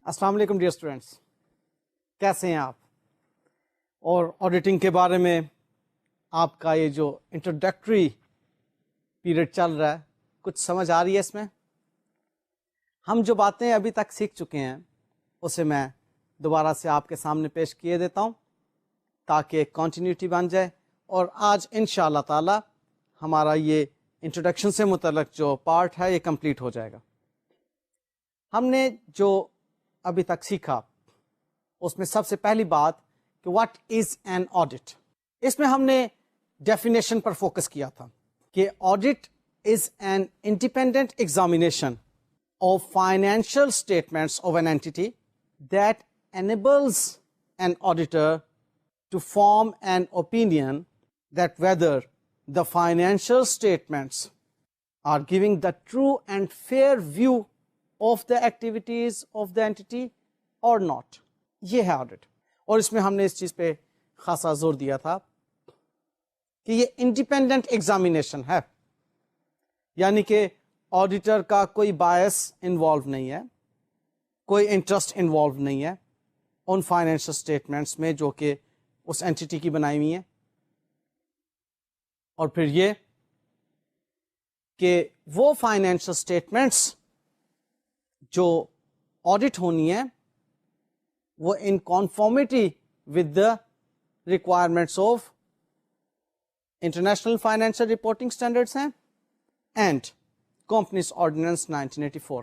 السلام علیکم dear students, کیسے ہیں آپ؟ اور آڈیٹنگ کے بارے میں آپ کا یہ جو انٹروڈکٹری پیریڈ چل رہا ہے، کچھ سمجھ آ رہی ہے اس میں؟ ہم جو باتیں ابھی تک سیکھ چکے ہیں اسے میں دوبارہ سے آپ کے سامنے پیش کیے دیتا ہوں تاکہ ایک کنٹینیوٹی بن جائے، اور آج انشاءاللہ تعالی ہمارا یہ انٹروڈکشن سے متعلق جو پارٹ ہے یہ کمپلیٹ ہو جائے گا۔ ہم نے جو ابھی تک سیکھا اس میں سب سے پہلی بات کہ واٹ از این آڈٹ، اس میں ہم نے ڈیفینیشن پر فوکس کیا تھا کہ audit is an independent examination of financial statements of an entity that enables an auditor to form an opinion that whether the financial statements are giving the true and fair view of the activities of the entity or not۔ یہ ہے audit, اور اس میں ہم نے اس چیز پہ خاصا زور دیا تھا کہ یہ انڈیپینڈنٹ ایگزامینیشن ہے، یعنی کہ آڈیٹر کا کوئی بائس انوالو نہیں ہے، کوئی انٹرسٹ انوالو نہیں ہے ان فائنینشیل اسٹیٹمنٹس میں جو کہ اس اینٹی کی بنائی ہوئی ہیں۔ اور پھر یہ کہ وہ فائنینشیل اسٹیٹمنٹس جو آڈٹ ہونی ہے وہ in conformity with the requirements of international financial Reporting Standards ہیں اینڈ کمپنیز آرڈیننس 1984۔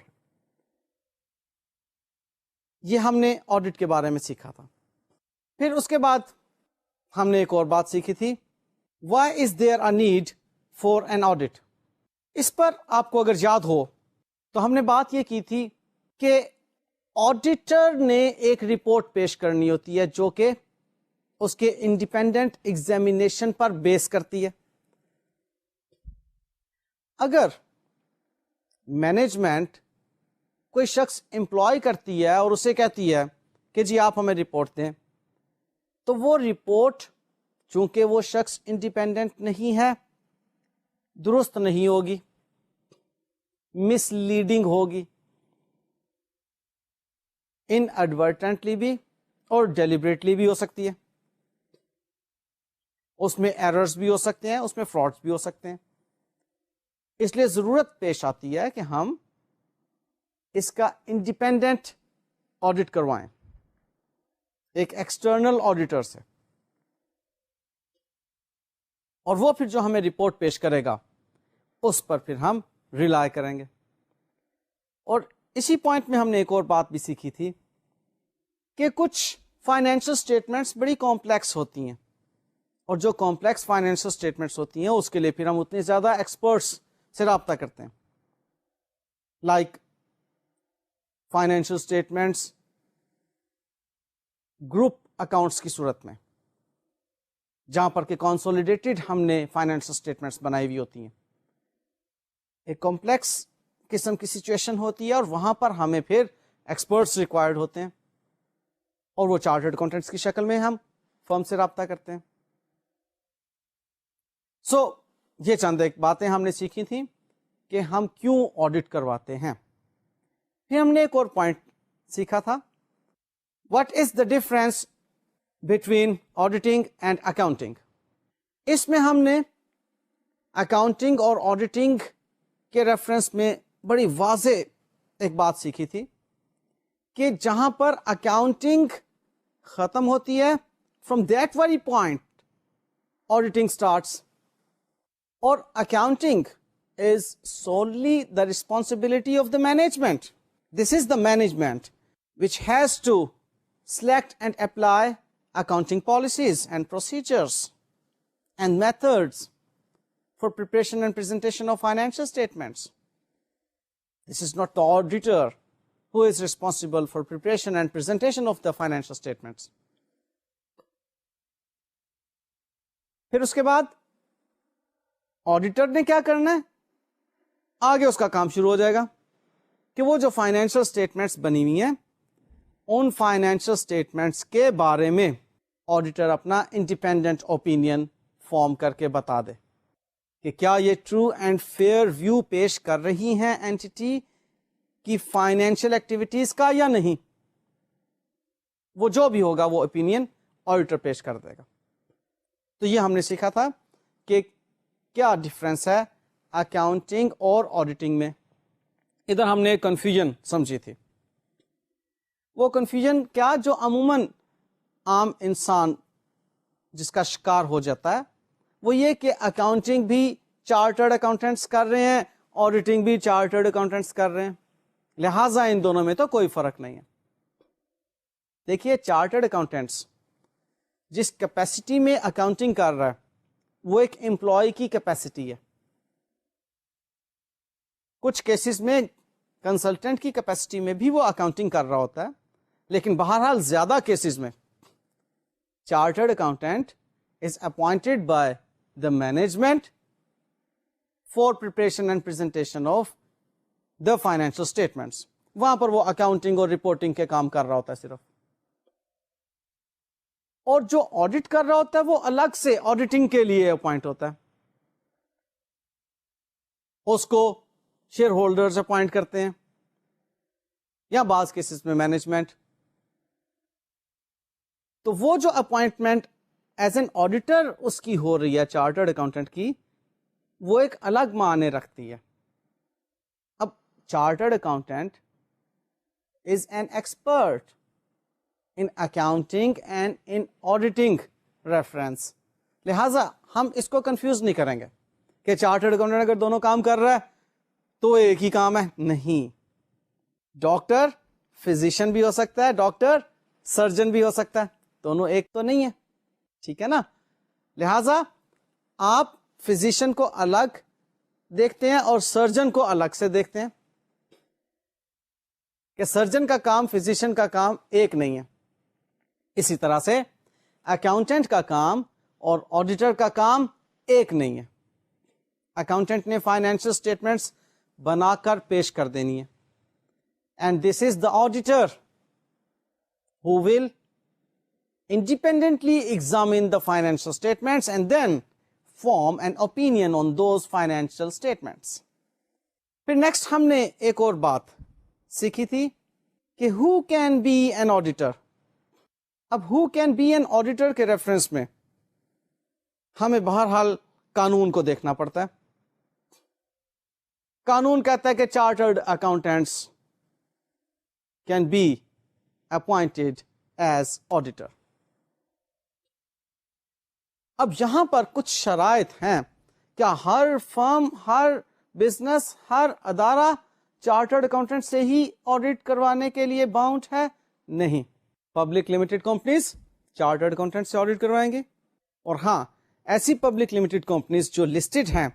یہ ہم نے آڈٹ کے بارے میں سیکھا تھا۔ پھر اس کے بعد ہم نے ایک اور بات سیکھی تھی، Why is there a need for an audit؟ اس پر آپ کو اگر یاد ہو تو ہم نے بات یہ کی تھی کہ آڈیٹر نے ایک رپورٹ پیش کرنی ہوتی ہے جو کہ اس کے انڈیپینڈنٹ ایگزامینیشن پر بیس کرتی ہے۔ اگر مینجمنٹ کوئی شخص امپلائی کرتی ہے اور اسے کہتی ہے کہ جی آپ ہمیں رپورٹ دیں، تو وہ رپورٹ چونکہ وہ شخص انڈیپینڈنٹ نہیں ہے درست نہیں ہوگی، مس لیڈنگ ہوگی، ان ایڈورٹنٹلی بھی اور ڈیلیبریٹلی بھی ہو سکتی ہے، اس میں ایررز بھی ہو سکتے ہیں، اس میں فراڈز بھی ہو سکتے ہیں۔ اس لیے ضرورت پیش آتی ہے کہ ہم اس کا انڈیپینڈنٹ آڈٹ کروائیں ایک ایکسٹرنل آڈیٹر سے، اور وہ پھر جو ہمیں رپورٹ پیش کرے گا اس پر پھر ہم ریلائی کریں گے۔ اور اسی پوائنٹ میں ہم نے ایک اور بات بھی سیکھی تھی کہ کچھ فائنینشیل اسٹیٹمنٹس بڑی کمپلیکس ہوتی ہیں، اور جو کمپلیکس فائنینشیل اسٹیٹمنٹس ہوتی ہیں اس کے لیے پھر ہم اتنے زیادہ ایکسپرٹس سے رابطہ کرتے ہیں، like financial statements group accounts کی صورت میں، جہاں پر کہ کنسولیڈیٹڈ ہم نے فائنینشیل اسٹیٹمنٹس بنائی ہوئی ہوتی ہیں۔ ایک کمپلیکس قسم کی سچویشن ہوتی ہے اور وہاں پر ہمیں پھر ایکسپرٹس ریکوائرڈ ہوتے ہیں، اور وہ چارٹرڈ اکاؤنٹنٹس کی شکل میں ہم فرم سے رابطہ کرتے ہیں۔ یہ چند ایک باتیں ہم نے سیکھی تھیں کہ ہم کیوں آڈٹ کرواتے ہیں۔ پھر ہم نے ایک اور پوائنٹ سیکھا تھا، what is the difference between auditing and accounting. اس میں ہم نے اکاؤنٹنگ اور آڈیٹنگ کے ریفرنس میں بڑی واضح ایک بات سیکھی تھی کہ جہاں پر اکاؤنٹنگ ختم ہوتی ہے from that very point auditing starts، اور accounting is solely the responsibility of the management۔ This is the management which has to select and apply accounting policies and procedures and methods for preparation and presentation of financial statements. This is not the auditor who is responsible for preparation and presentation of the financial statements۔ پھر اس کے بعد auditor نے کیا کرنا ہے، آگے اس کا کام شروع ہو جائے گا کہ وہ جو فائنینشیل اسٹیٹمنٹس بنی ہوئی ہیں ان فائنینشیل اسٹیٹمنٹس کے بارے میں آڈیٹر اپنا انڈیپینڈنٹ اوپینین فارم کر کے بتا دے کہ کیا یہ ٹرو اینڈ فیئر ویو پیش کر رہی ہیں اینٹی کی فائنینشیل ایکٹیویٹیز کا یا نہیں۔ وہ جو بھی ہوگا وہ اوپینین آڈیٹر پیش کر دے گا. تو یہ ہم نے سیکھا تھا کہ کیا ڈفرینس ہے اکاؤنٹنگ اور آڈیٹنگ میں. ادھر ہم نے کنفیوژن سمجھی تھی. وہ کنفیوژن کیا جو عموماً عام انسان جس کا شکار ہو جاتا ہے وہ یہ کہ اکاؤنٹنگ بھی چارٹرڈ اکاؤنٹنٹس کر رہے ہیں, آڈیٹنگ بھی چارٹرڈ اکاؤنٹنٹس کر رہے ہیں, لہٰذا ان دونوں میں تو کوئی فرق نہیں ہے. دیکھیے چارٹرڈ اکاؤنٹنٹس جس کیپیسٹی میں اکاؤنٹنگ کر رہا ہے وہ ایک امپلائی کی کیپیسٹی ہے. کچھ کیسز میں کنسلٹنٹ کی کیپیسٹی میں بھی وہ اکاؤنٹنگ کر رہا ہوتا ہے, لیکن بہرحال زیادہ کیسز میں chartered accountant is appointed by the management for preparation and presentation of the financial statements. وہاں پر وہ اکاؤنٹنگ اور رپورٹنگ کے کام کر رہا ہوتا ہے صرف. اور جو آڈٹ کر رہا ہوتا ہے وہ الگ سے آڈیٹنگ کے لیے اپوائنٹ ہوتا ہے. اس کو شیئر ہولڈرز اپوائنٹ کرتے ہیں یا بعض کیسز میں مینجمنٹ. تو وہ جو اپوائنٹمنٹ ایز این آڈیٹر اس کی ہو رہی ہے چارٹرڈ اکاؤنٹنٹ کی, وہ ایک الگ معنی رکھتی ہے. اب chartered accountant is an expert in accounting and in auditing reference. لہذا ہم اس کو کنفیوز نہیں کریں گے کہ چارٹرڈ اکاؤنٹنٹ اگر دونوں کام کر رہا ہے تو ایک ہی کام ہے. نہیں, ڈاکٹر فزیشین بھی ہو سکتا ہے, ڈاکٹر سرجن بھی ہو سکتا ہے, دونوں ایک تو نہیں ہے. ٹھیک ہے نا. لہذا آپ فزیشین کو الگ دیکھتے ہیں اور سرجن کو الگ سے دیکھتے ہیں کہ سرجن کا کام فزیشین کا کام ایک نہیں ہے. اسی طرح سے اکاؤنٹنٹ کا کام اور آڈیٹر کا کام ایک نہیں ہے. اکاؤنٹنٹ نے فائنینشیل اسٹیٹمنٹس بنا کر پیش کر دینی ہے, and this is the auditor who will independently examine the financial statements and then form an opinion on those financial statements. پھر نیکسٹ ہم نے ایک اور بات سیکھی تھی کہ who can be an auditor. اب who can be an auditor کے ریفرنس میں ہمیں بہرحال قانون کو دیکھنا پڑتا ہے. قانون کہتا ہے کہ chartered accountants can be appointed as auditor. اب یہاں پر کچھ شرائط ہیں. کیا ہر فرم, ہر بزنس, ہر ادارہ چارٹرڈ اکاؤنٹنٹ سے ہی آڈٹ کروانے کے لیے باؤنڈ ہے؟ نہیں. Public limited companies chartered accountant سے آڈٹ کروائیں گے, اور ہاں ایسی پبلک لمیٹڈ کمپنیز جو لسٹڈ ہیں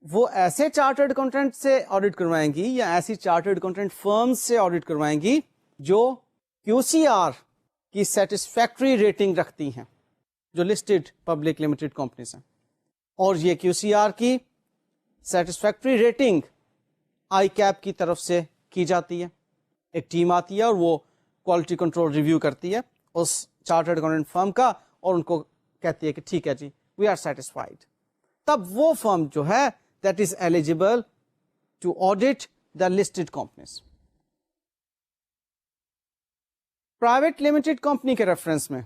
وہ ایسے چارٹرڈ اکاؤنٹنٹ سے آڈٹ کروائیں گی یا ایسی چارٹرڈ اکاؤنٹنٹ فرمز سے آڈٹ کروائیں گی جو QCR کی سیٹسفیکٹری ریٹنگ رکھتی ہیں, جو لسٹڈ پبلک لمیٹڈ کمپنیز ہیں. اور یہ QCR کی سیٹسفیکٹری ریٹنگ ICAP کی طرف سے کی جاتی ہے. ایک ٹیم آتی ہے اور وہ کوالٹی کنٹرول ریویو کرتی ہے اس چارٹرڈ اکاؤنٹنٹ فرم کا, اور ان کو کہتی ہے کہ ٹھیک ہے جی وی آر سیٹسفائڈ. تب وہ فرم جو ہے that is eligible to audit the listed companies. Private limited company کے ریفرنس میں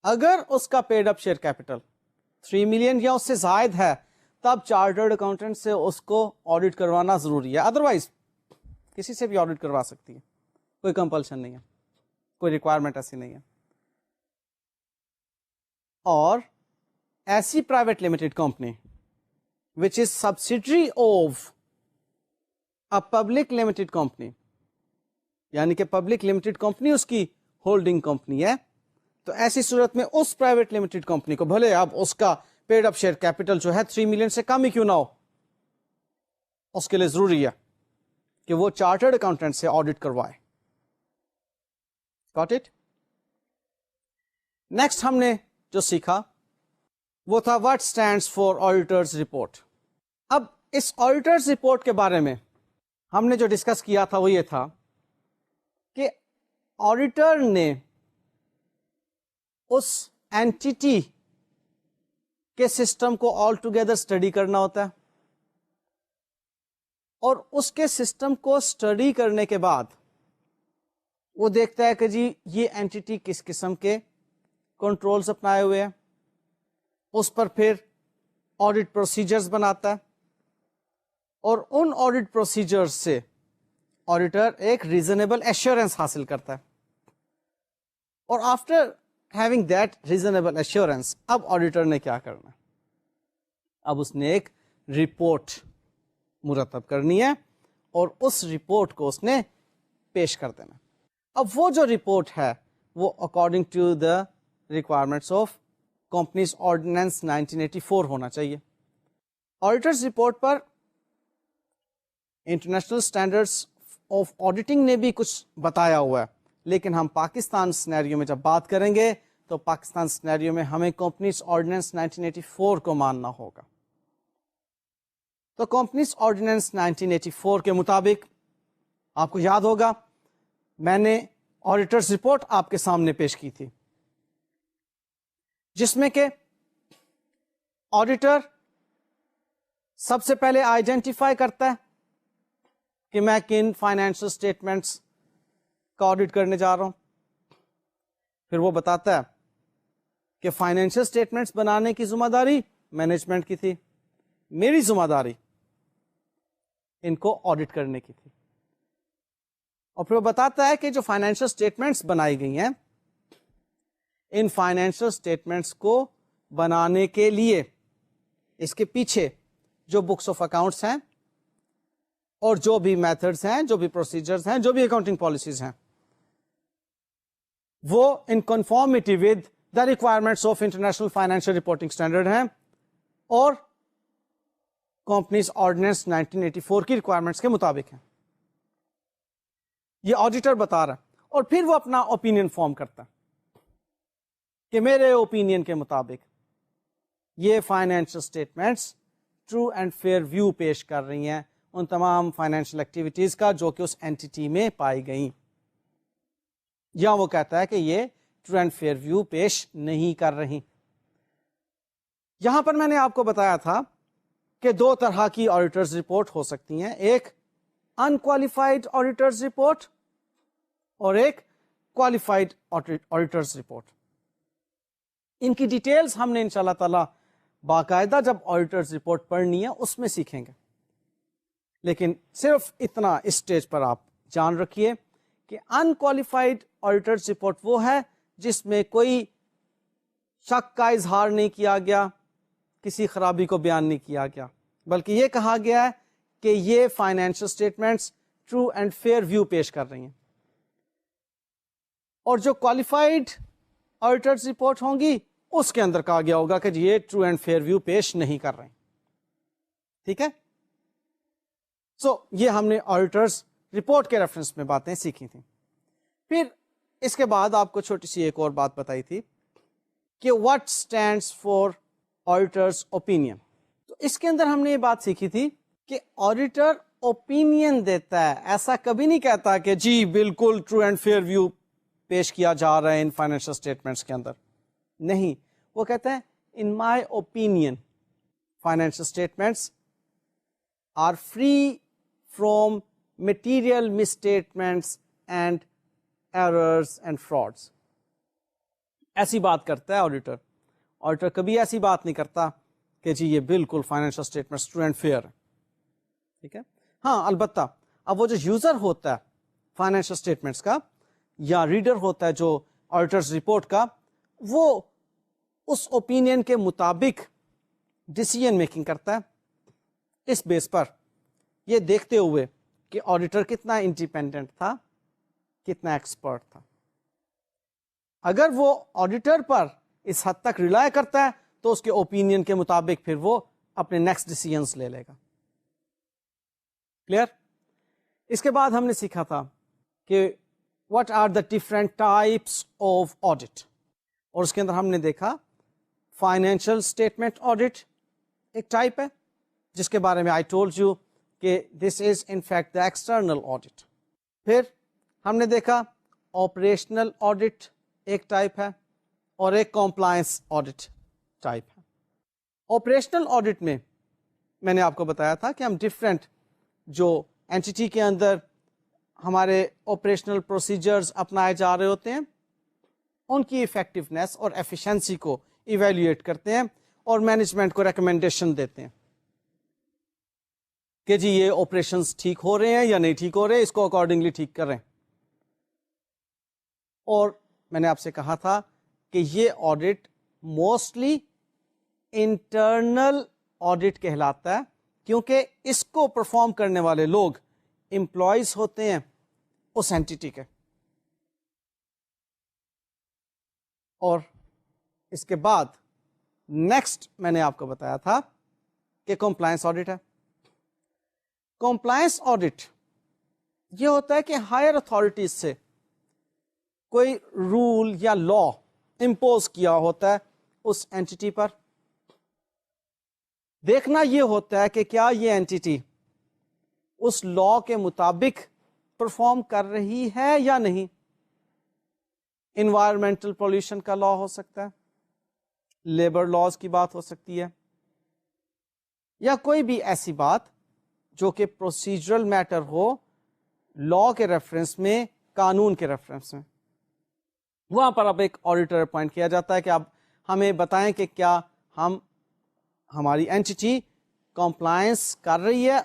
اگر اس کا paid up share capital 3 million یا اس سے زائد ہے تب چارٹرڈ اکاؤنٹنٹ سے اس کو آڈٹ کروانا ضروری ہے. ادروائز کسی سے بھی آڈٹ کروا سکتی ہے, کوئی کمپلشن نہیں ہے, کوئی ریکوائرمنٹ ایسی نہیں ہے. اور ایسی private limited company which is subsidiary of a public limited company, یعنی کہ پبلک لمیٹڈ کمپنی اس کی ہولڈنگ کمپنی ہے, تو ایسی صورت میں اس پرائیویٹ لمیٹڈ کمپنی کو بھلے اب اس کا پیڈ اپ شیئر کیپٹل جو ہے 3 ملین سے کم ہی کیوں نہ ہو, اس کے لیے ضروری ہے کہ وہ چارٹرڈ اکاؤنٹنٹ سے آڈٹ کروائے. Got it? نیکسٹ ہم نے جو سیکھا وہ تھا what stands for auditors report. اب اس آڈیٹرز رپورٹ کے بارے میں ہم نے جو ڈسکس کیا تھا وہ یہ تھا کہ آڈیٹر نے اس اینٹیٹی کے سسٹم کو آل ٹوگیدر اسٹڈی کرنا ہوتا ہے, اور اس کے سسٹم کو اسٹڈی کرنے کے بعد وہ دیکھتا ہے کہ جی یہ اینٹی کس قسم کے کنٹرولز اپنائے ہوئے ہیں، اس پر پھر آڈٹ پروسیجرز بناتا ہے، اور ان آڈٹ پروسیجرز سے آڈیٹر ایک ریزنیبل ایشورنس حاصل کرتا ہے، اور after having that reasonable assurance اب آڈیٹر نے کیا کرنا ہے؟ اب اس نے ایک رپورٹ مرتب کرنی ہے اور اس رپورٹ کو اس نے پیش کر دینا۔ اب وہ جو رپورٹ ہے وہ according to the requirements of companies ordinance 1984 ہونا چاہیے۔ آڈیٹرز رپورٹ پر انٹرنیشنل اسٹینڈرڈس آف آڈیٹنگ نے بھی کچھ بتایا ہوا ہے، لیکن ہم پاکستان سینیریو میں جب بات کریں گے تو پاکستان سینیریو میں ہمیں کمپنیز آرڈیننس 1984 کو ماننا ہوگا۔ تو کمپنیز آرڈیننس 1984 کے مطابق آپ کو یاد ہوگا میں نے آڈیٹرز رپورٹ آپ کے سامنے پیش کی تھی، جس میں کہ آڈیٹر سب سے پہلے آئیڈینٹیفائی کرتا ہے کہ میں کن فائنینشل اسٹیٹمنٹس کا آڈٹ کرنے جا رہا ہوں، پھر وہ بتاتا ہے کہ فائنینشل اسٹیٹمنٹس بنانے کی ذمہ داری مینجمنٹ کی تھی، میری ذمہ داری ان کو آڈٹ کرنے کی تھی، اور پھر وہ بتاتا ہے کہ جو فائنینشل اسٹیٹمنٹس بنائی گئی ہیں ان فائنینشل اسٹیٹمنٹس کو بنانے کے لیے اس کے پیچھے جو بکس آف اکاؤنٹس ہیں اور جو بھی میتھڈز ہیں، جو بھی پروسیجرز ہیں، جو بھی اکاؤنٹنگ پالیسیز ہیں، وہ in conformity with the requirements of international financial reporting standard ہیں اور کمپنیز آرڈیننس 1984 کی ریکوائرمنٹس کے مطابق ہیں۔ یہ آڈیٹر بتا رہا ہے، اور پھر وہ اپنا اوپینین فارم کرتا ہے کہ میرے اوپینین کے مطابق یہ financial statements true and fair view پیش کر رہی ہیں ان تمام فائنینشیل ایکٹیویٹیز کا جو کہ اس اینٹی میں پائی گئیں، یا وہ کہتا ہے کہ یہ ٹرو اینڈ فیئر ویو پیش نہیں کر رہی۔ یہاں پر میں نے آپ کو بتایا تھا کہ دو طرح کی آڈیٹرز رپورٹ ہو سکتی ہیں، ایک انکوالیفائڈ آڈیٹرز رپورٹ اور ایک کوالیفائڈ آڈیٹرز رپورٹ۔ ان کی ڈیٹیلز ہم نے انشاءاللہ تعالی باقاعدہ جب آڈیٹرز رپورٹ پڑھنی ہے اس میں سیکھیں گے، لیکن صرف اتنا اس سٹیج پر آپ جان رکھیے کہ انکوالیفائڈ آڈیٹرز رپورٹ وہ ہے جس میں کوئی شک کا اظہار نہیں کیا گیا، کسی خرابی کو بیان نہیں کیا گیا، بلکہ یہ کہا گیا ہے کہ یہ financial statements true and fair view پیش کر رہی ہیں، اور جو کوالیفائڈ آڈیٹرز رپورٹ ہوں گی اس کے اندر کہا گیا ہوگا کہ یہ ٹرو اینڈ فیئر ویو پیش نہیں کر رہے ہیں۔ ٹھیک ہے، سو یہ ہم نے آڈیٹرز رپورٹ کے ریفرنس میں باتیں سیکھی تھیں۔ پھر اس کے بعد آپ کو چھوٹی سی ایک اور بات بتائی تھی کہ what stands for auditors opinion. تو اس کے اندر ہم نے یہ بات سیکھی تھی کہ آڈیٹر اوپینین دیتا ہے، ایسا کبھی نہیں کہتا کہ جی بالکل ٹرو اینڈ فیئر ویو پیش کیا جا رہا ہے ان فائنینشل اسٹیٹمنٹس کے اندر، نہیں، وہ کہتا ہے in my opinion financial statements are free from material misstatements and errors and frauds۔ ایسی بات کرتا ہے آڈیٹر۔ آڈیٹر کبھی ایسی بات نہیں کرتا کہ جی یہ بالکل financial statements true and fair ہے، ٹھیک ہے۔ ہاں البتہ اب وہ جو یوزر ہوتا ہے فائنینشل اسٹیٹمنٹس کا یا ریڈر ہوتا ہے جو آڈیٹرز رپورٹ کا، وہ اس اوپینین کے مطابق ڈیسیژن میکنگ کرتا ہے، اس بیس پر یہ دیکھتے ہوئے کہ آڈیٹر کتنا انڈیپینڈنٹ تھا، کتنا ایکسپرٹ تھا۔ اگر وہ آڈیٹر پر اس حد تک ریلائے کرتا ہے تو اس کے اوپینین کے مطابق پھر وہ اپنے نیکسٹ ڈیسیژنز لے لے گا۔ کلیئر؟ اس کے بعد ہم نے سیکھا تھا کہ what are the different types of audit, اور اس کے اندر ہم نے دیکھا فائنینشیل اسٹیٹمنٹ آڈٹ ایک ٹائپ ہے جس کے بارے میں آئی ٹولڈ یو کہ this is in fact the external audit. پھر ہم نے دیکھا آپریشنل آڈٹ ایک ٹائپ ہے اور ایک کمپلائنس آڈٹ ٹائپ ہے۔ آپریشنل آڈٹ میں نے آپ کو بتایا تھا کہ ہم ڈفرینٹ جو اینٹی کے اندر ہمارے آپریشنل پروسیجرز اپنائے جا رہے ہوتے ہیں ان کی افیکٹونیس اور ایفیشنسی کو ایویلیویٹ کرتے ہیں اور مینجمنٹ کو ریکمنڈیشن دیتے ہیں کہ جی یہ آپریشنز ٹھیک ہو رہے ہیں یا نہیں ٹھیک ہو رہے، اس کو اکارڈنگلی ٹھیک کر رہے ہیں. اور میں نے آپ سے کہا تھا کہ یہ آڈٹ موسٹلی انٹرنل آڈٹ کہلاتا ہے کیونکہ اس کو پرفارم کرنے والے لوگ امپلائیز ہوتے ہیں اس اینٹی کے. اور اس کے بعد نیکسٹ میں نے آپ کو بتایا تھا کہ کمپلائنس آڈٹ ہے. کمپلائنس آڈٹ یہ ہوتا ہے کہ ہائر اتھارٹیز سے کوئی رول یا لا امپوز کیا ہوتا ہے اس اینٹی پر. دیکھنا یہ ہوتا ہے کہ کیا یہ اینٹی اس لا کے مطابق پرفارم کر رہی ہے یا نہیں. انوائرمنٹل پولوشن کا لا ہو سکتا ہے، لیبر لاز کی بات ہو سکتی ہے، یا کوئی بھی ایسی بات جو کہ پروسیجرل میٹر ہو لا کے ریفرنس میں، قانون کے ریفرنس میں. وہاں پر اب ایک آڈیٹر اپوائنٹ کیا جاتا ہے کہ اب ہمیں بتائیں کہ کیا ہماری اینٹی کمپلائنس کر رہی ہے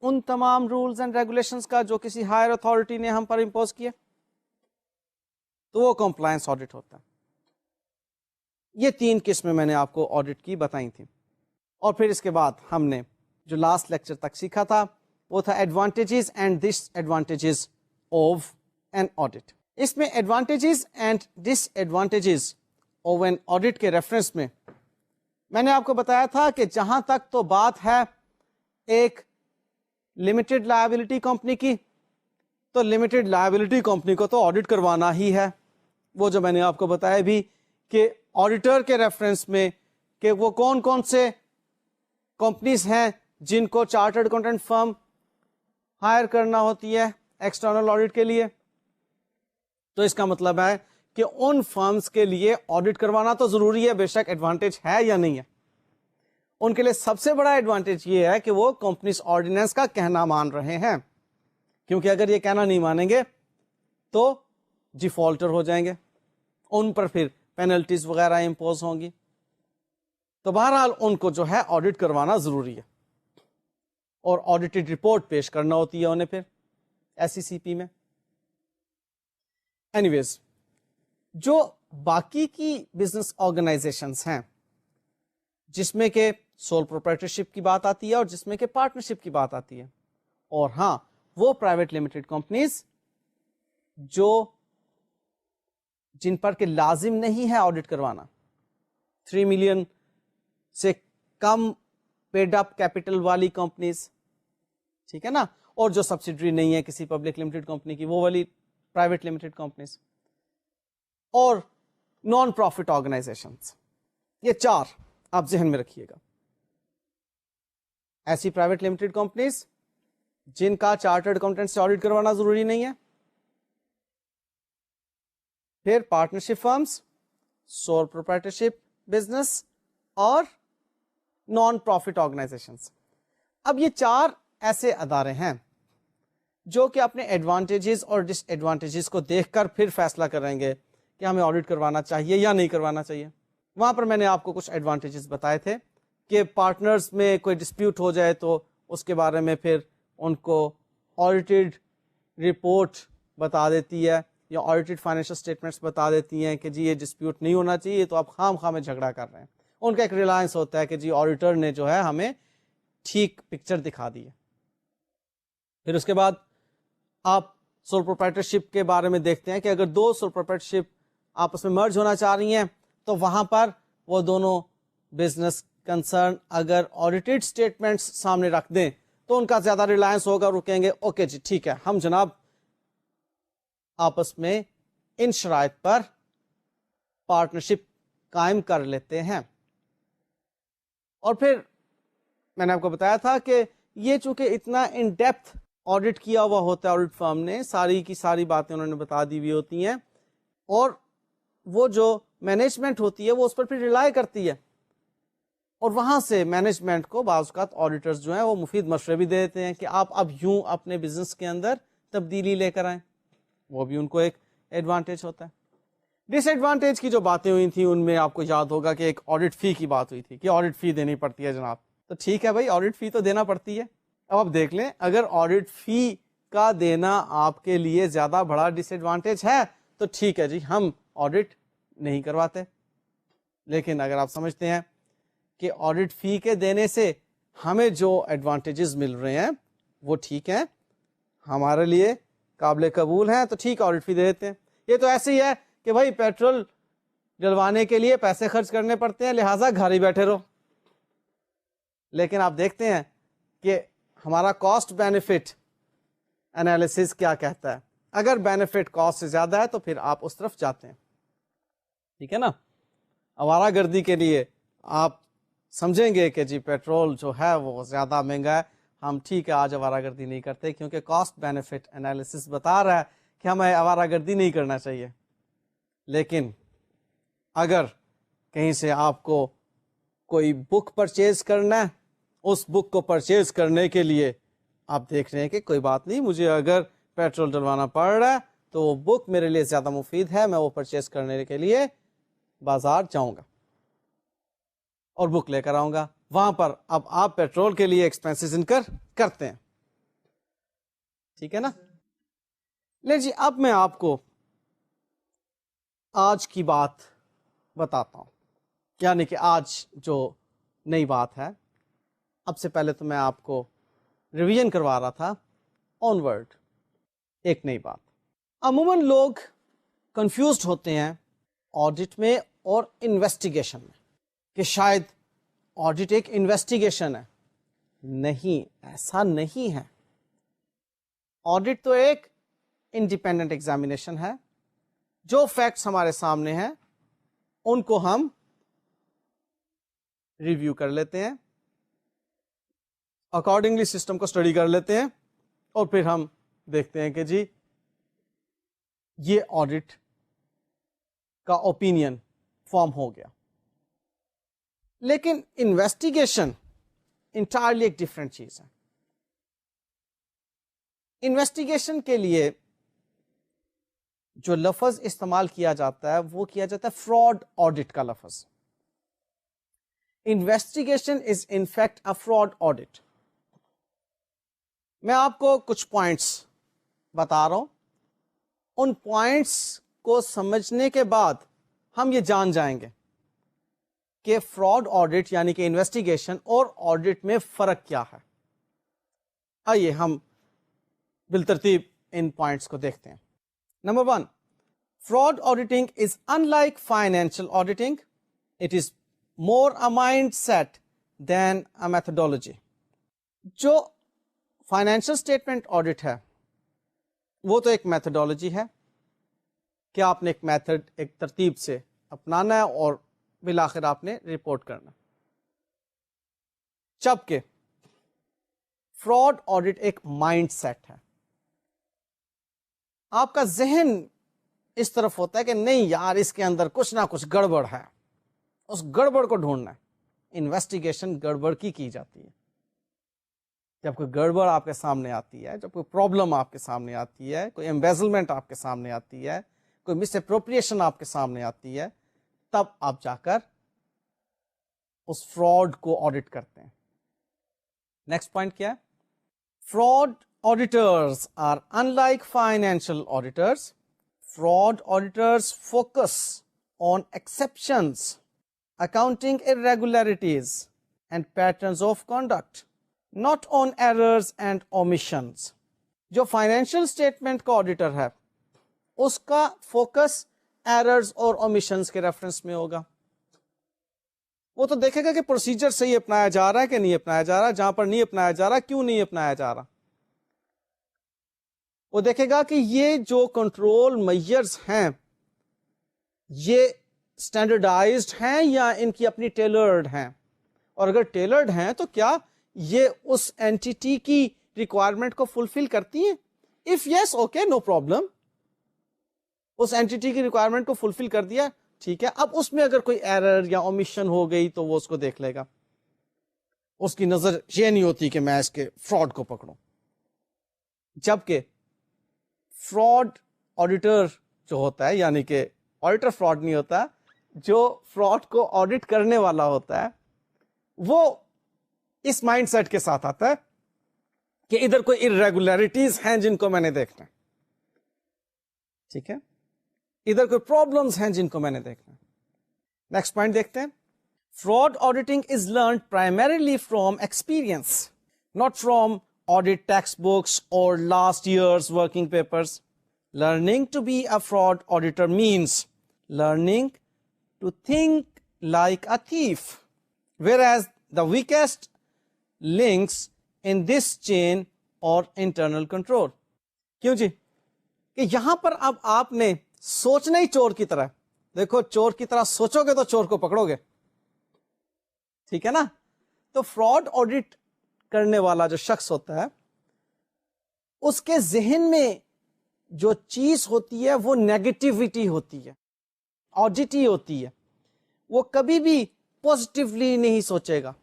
ان تمام رولز اینڈ ریگولیشنز کا جو کسی ہائر اتھارٹی نے ہم پر امپوز کیا. تو وہ کمپلائنس آڈٹ ہوتا ہے. یہ 3 قسمیں میں نے آپ کو آڈٹ کی بتائی تھیں. اور پھر اس کے بعد ہم نے جو لاسٹ لیکچر تک سیکھا تھا وہ تھا advantages and disadvantages of an audit. اس میں advantages and disadvantages of an audit کے ریفرنس میں نے آپ کو بتایا تھا کہ جہاں تک تو بات ہے ایک لمیٹڈ لائبلٹی کمپنی کی، تو لمیٹڈ لائبلٹی کمپنی کو تو آڈٹ کروانا ہی ہے. وہ جو میں نے آپ کو بتایا بھی کہ آڈیٹر کے ریفرنس میں کہ وہ کون کون سے کمپنیز ہیں جن کو چارٹرڈ اکاؤنٹنٹ فرم ہائر کرنا ہوتی ہے ایکسٹرنل آڈٹ کے لیے. تو اس کا مطلب ہے کہ ان فرمز کے لیے آڈٹ کروانا تو ضروری ہے، بے شک ایڈوانٹیج ہے یا نہیں ہے. ان کے لیے سب سے بڑا ایڈوانٹیج یہ ہے کہ وہ کمپنیز آرڈیننس کا کہنا مان رہے ہیں، کیونکہ اگر یہ کہنا نہیں مانیں گے تو ڈیفالٹر ہو جائیں گے، ان پر پھر پینلٹیز وغیرہ امپوز ہوں گی. تو بہرحال ان کو جو ہے آڈٹ کروانا ضروری ہے اور آڈیٹڈ رپورٹ پیش کرنا ہوتی ہے انہیں پھر SECP میں. اینی ویز جو باقی کی بزنس آرگنائزیشنز ہیں جس میں کہ سول پروپرائٹرشپ کی بات آتی ہے اور جس میں کہ پارٹنرشپ کی بات آتی ہے، اور ہاں وہ پرائیویٹ لمیٹڈ کمپنیز جن پر کہ لازم نہیں ہے آڈٹ کروانا، 3 ملین سے کم پیڈ اپ کیپٹل والی کمپنیز، ٹھیک ہے نا، اور جو سبسیڈری نہیں ہے کسی پبلک لمیٹڈ کمپنی کی وہ والی پرائیویٹ لمیٹڈ کمپنیز، اور نان پروفٹ آرگنائزیشنز. یہ 4 آپ ذہن میں رکھیے گا. ایسی پرائیویٹ لمیٹڈ کمپنیز جن کا چارٹرڈ اکاؤنٹنٹ سے آڈٹ کروانا ضروری نہیں ہے، پھر partnership firms, sole proprietorship business, اور نان پروفٹ آرگنائزیشنز. اب یہ 4 ایسے ادارے ہیں جو کہ اپنے ایڈوانٹیجز اور ڈس ایڈوانٹیجز کو دیکھ کر پھر فیصلہ کریں گے کہ ہمیں آڈٹ کروانا چاہیے یا نہیں کروانا چاہیے. وہاں پر میں نے آپ کو کچھ ایڈوانٹیجز بتائے تھے کہ پارٹنرز میں کوئی ڈسپیوٹ ہو جائے تو اس کے بارے میں پھر ان کو آڈیٹڈ رپورٹ بتا دیتی ہے یا آڈیٹڈ فائنینشیل اسٹیٹمنٹس بتا دیتی ہیں کہ جی یہ ڈسپیوٹ نہیں ہونا چاہیے، تو آپ خام خواہ میں جھگڑا کر رہے ہیں. ان کا ایک ریلائنس ہوتا ہے کہ جی آڈیٹر نے جو ہے ہمیں ٹھیک پکچر دکھا دی ہے. پھر اس کے بعد آپ سول پروپرائٹرشپ کے بارے میں دیکھتے ہیں کہ اگر 2 سول پروپرائٹرشپ آپس میں مرج ہونا چاہ رہی ہیں تو وہاں پر وہ دونوں بزنس کنسرن اگر آڈیٹڈ اسٹیٹمنٹس سامنے رکھ دیں تو ان کا زیادہ ریلائنس ہوگا، رکیں گے اوکے جی ٹھیک ہے ہم جناب آپس میں ان شرائط پر پارٹنرشپ قائم کر لیتے ہیں. اور پھر میں نے آپ کو بتایا تھا کہ یہ چونکہ اتنا ان ڈیپتھ آڈٹ کیا ہوا ہوتا ہے آڈٹ فرم نے، ساری کی ساری باتیں انہوں نے بتا دی ہوئی ہوتی ہیں، اور وہ جو مینجمنٹ ہوتی ہے وہ اس پر پھر ریلائی کرتی ہے، اور وہاں سے مینجمنٹ کو بعض اوقات آڈیٹرز جو ہیں وہ مفید مشورے بھی دے دیتے ہیں کہ آپ اب یوں اپنے بزنس کے اندر تبدیلی لے کر آئیں, وہ بھی ان کو ایک ایڈوانٹیج ہوتا ہے. ڈس ایڈوانٹیج کی جو باتیں ہوئی تھیں ان میں آپ کو یاد ہوگا کہ ایک آڈٹ فی کی بات ہوئی تھی کہ آڈٹ فی دینی پڑتی ہے جناب. تو ٹھیک ہے بھائی, آڈٹ فی تو دینا پڑتی ہے. اب آپ دیکھ لیں, اگر آڈٹ فی کا دینا آپ کے لیے زیادہ بڑا ڈس ایڈوانٹیج ہے تو ٹھیک ہے جی, ہم آڈٹ نہیں کرواتے. لیکن اگر آپ سمجھتے ہیں کہ آڈٹ فی کے دینے سے ہمیں جو ایڈوانٹیجز مل رہے ہیں وہ ٹھیک ہیں, ہمارے لیے قابل قبول ہیں, تو ٹھیک آڈٹ فی دے دیتے ہیں. یہ تو ایسے ہی ہے کہ بھائی پیٹرول ڈلوانے کے لیے پیسے خرچ کرنے پڑتے ہیں, لہٰذا گھر ہی بیٹھے رہو. لیکن آپ دیکھتے ہیں کہ ہمارا کاسٹ بینیفٹ انالیسس کیا کہتا ہے. اگر بینیفٹ کاسٹ سے زیادہ ہے تو پھر آپ اس طرف جاتے ہیں, ٹھیک ہے نا. آوارہ گردی کے لیے آپ سمجھیں گے کہ جی پیٹرول جو ہے وہ زیادہ مہنگا ہے, ہم ٹھیک ہے آج آوارہ گردی نہیں کرتے, کیونکہ کاسٹ بینیفٹ انالیسس بتا رہا ہے کہ ہمیں آوارہ گردی نہیں کرنا چاہیے. لیکن اگر کہیں سے آپ کو کوئی بک پرچیز کرنا ہے, اس بک کو پرچیز کرنے کے لیے آپ دیکھ رہے ہیں کہ کوئی بات نہیں, مجھے اگر پیٹرول ڈلوانا پڑ رہا ہے تو وہ بک میرے لیے زیادہ مفید ہے, میں وہ پرچیز کرنے کے لیے بازار جاؤں گا اور بک لے کر آؤں گا. وہاں پر اب آپ پیٹرول کے لیے ایکسپینسز انکر کرتے ہیں, ٹھیک ہے نا. لے جی, اب میں آپ کو آج کی بات بتاتا ہوں, یعنی کہ آج جو نئی بات ہے. اب سے پہلے تو میں آپ کو ریویژن کروا رہا تھا آن ورڈ ایک نئی بات. عموماً لوگ کنفیوزڈ ہوتے ہیں آڈٹ میں اور انویسٹیگیشن میں کہ شاید آڈٹ ایک انویسٹیگیشن ہے. نہیں, ایسا نہیں ہے. آڈٹ تو ایک انڈیپینڈنٹ ایگزامینیشن ہے. جو فیکٹس ہمارے سامنے ہیں ان کو ہم ریویو کر لیتے ہیں, اکارڈنگلی سسٹم کو اسٹڈی کر لیتے ہیں, اور پھر ہم دیکھتے ہیں کہ جی یہ آڈٹ کا اوپینین فارم ہو گیا. لیکن انویسٹیگیشن انٹائرلی ایک ڈفرینٹ چیز ہے. انویسٹیگیشن کے لیے جو لفظ استعمال کیا جاتا ہے وہ کیا جاتا ہے فراڈ آڈٹ کا لفظ. Investigation is in fact a fraud audit. میں آپ کو کچھ پوائنٹس بتا رہا ہوں, ان پوائنٹس کو سمجھنے کے بعد ہم یہ جان جائیں گے کہ فراڈ آڈٹ یعنی کہ انویسٹیگیشن اور آڈٹ میں فرق کیا ہے. آئیے ہم بالترتیب ان پوائنٹس کو دیکھتے ہیں. Number 1, fraud auditing is unlike financial auditing. It is more a mindset than a methodology. جو فائنینشیل اسٹیٹمنٹ آڈٹ ہے وہ تو ایک میتھڈالوجی ہے کہ آپ نے ایک میتھڈ ایک ترتیب سے اپنانا ہے اور بالآخر آپ نے رپورٹ کرنا. جبکہ فراڈ آڈٹ ایک مائنڈ سیٹ ہے. آپ کا ذہن اس طرف ہوتا ہے کہ نہیں یار اس کے اندر کچھ نہ کچھ گڑبڑ ہے, اس گڑبڑ کو ڈھونڈنا ہے. انویسٹیگیشن گڑبڑ کی جاتی ہے. جب کوئی گڑبڑ آپ کے سامنے آتی ہے, جب کوئی پرابلم آپ کے سامنے آتی ہے, کوئی ایمبیزلمنٹ آپ کے سامنے آتی ہے, کوئی مس اپروپریشن آپ کے سامنے آتی ہے, تب آپ جا کر اس فراڈ کو آڈٹ کرتے ہیں. نیکسٹ پوائنٹ کیا ہے؟ Fraud auditors are unlike financial auditors. Fraud auditors focus on exceptions, accounting irregularities, and patterns of conduct, not on errors and omissions. جو فائنینشیل اسٹیٹمنٹ کا آڈیٹر ہے اس کا فوکس ایررز اور اومیشنز کے ریفرنس میں ہوگا. وہ تو دیکھے گا کہ پروسیجر صحیح اپنایا جا رہا ہے کہ نہیں اپنایا جا رہا, جہاں پر نہیں اپنایا جا رہا کیوں نہیں اپنایا جا رہا. وہ دیکھے گا کہ یہ جو کنٹرول میجرز ہیں یہ اسٹینڈرڈائزڈ ہیں یا ان کی اپنی ٹیلرڈ ہیں, اور اگر ٹیلرڈ ہیں تو کیا یہ اس اینٹیٹی کی ریکوائرمنٹ کو فلفل کرتی ہیں. If yes okay no problem, اس اینٹیٹی کی ریکوائرمنٹ کو فلفل کر دیا ٹھیک ہے. اب اس میں اگر کوئی ایرر یا اومیشن ہو گئی تو وہ اس کو دیکھ لے گا. اس کی نظر یہ نہیں ہوتی کہ میں اس کے فراڈ کو پکڑوں. جبکہ fraud auditor جو ہوتا ہے, یعنی کہ آڈیٹر فراڈ نہیں ہوتا, جو فراڈ کو آڈٹ کرنے والا ہوتا ہے وہ اس مائنڈ سیٹ کے ساتھ آتا ہے کہ ادھر کوئی irregularities ہیں جن کو میں نے دیکھنا ہے, ٹھیک ہے, ادھر کوئی پرابلمس ہیں جن کو میں نے دیکھنا ہے. نیکسٹ پوائنٹ دیکھتے ہیں. Fraud auditing is learned primarily from experience, not from audit textbooks or last year's working papers. Learning to be a fraud auditor means learning to think like a thief, whereas the weakest links in this chain are internal control. کیوں جی؟ کہ یہاں پر اب آپ نے سوچنا ہی چور کی طرح. دیکھو, چور کی طرح سوچو گے تو چور کو پکڑو گے, ٹھیک ہے نا. تو فراڈ آڈٹ کرنے والا جو شخص ہوتا ہے اس کے ذہن میں جو چیز ہوتی ہے وہ نیگیٹیوٹی ہوتی ہے, آڈیٹی ہوتی ہے. وہ کبھی بھی پوزیٹیولی نہیں سوچے گا,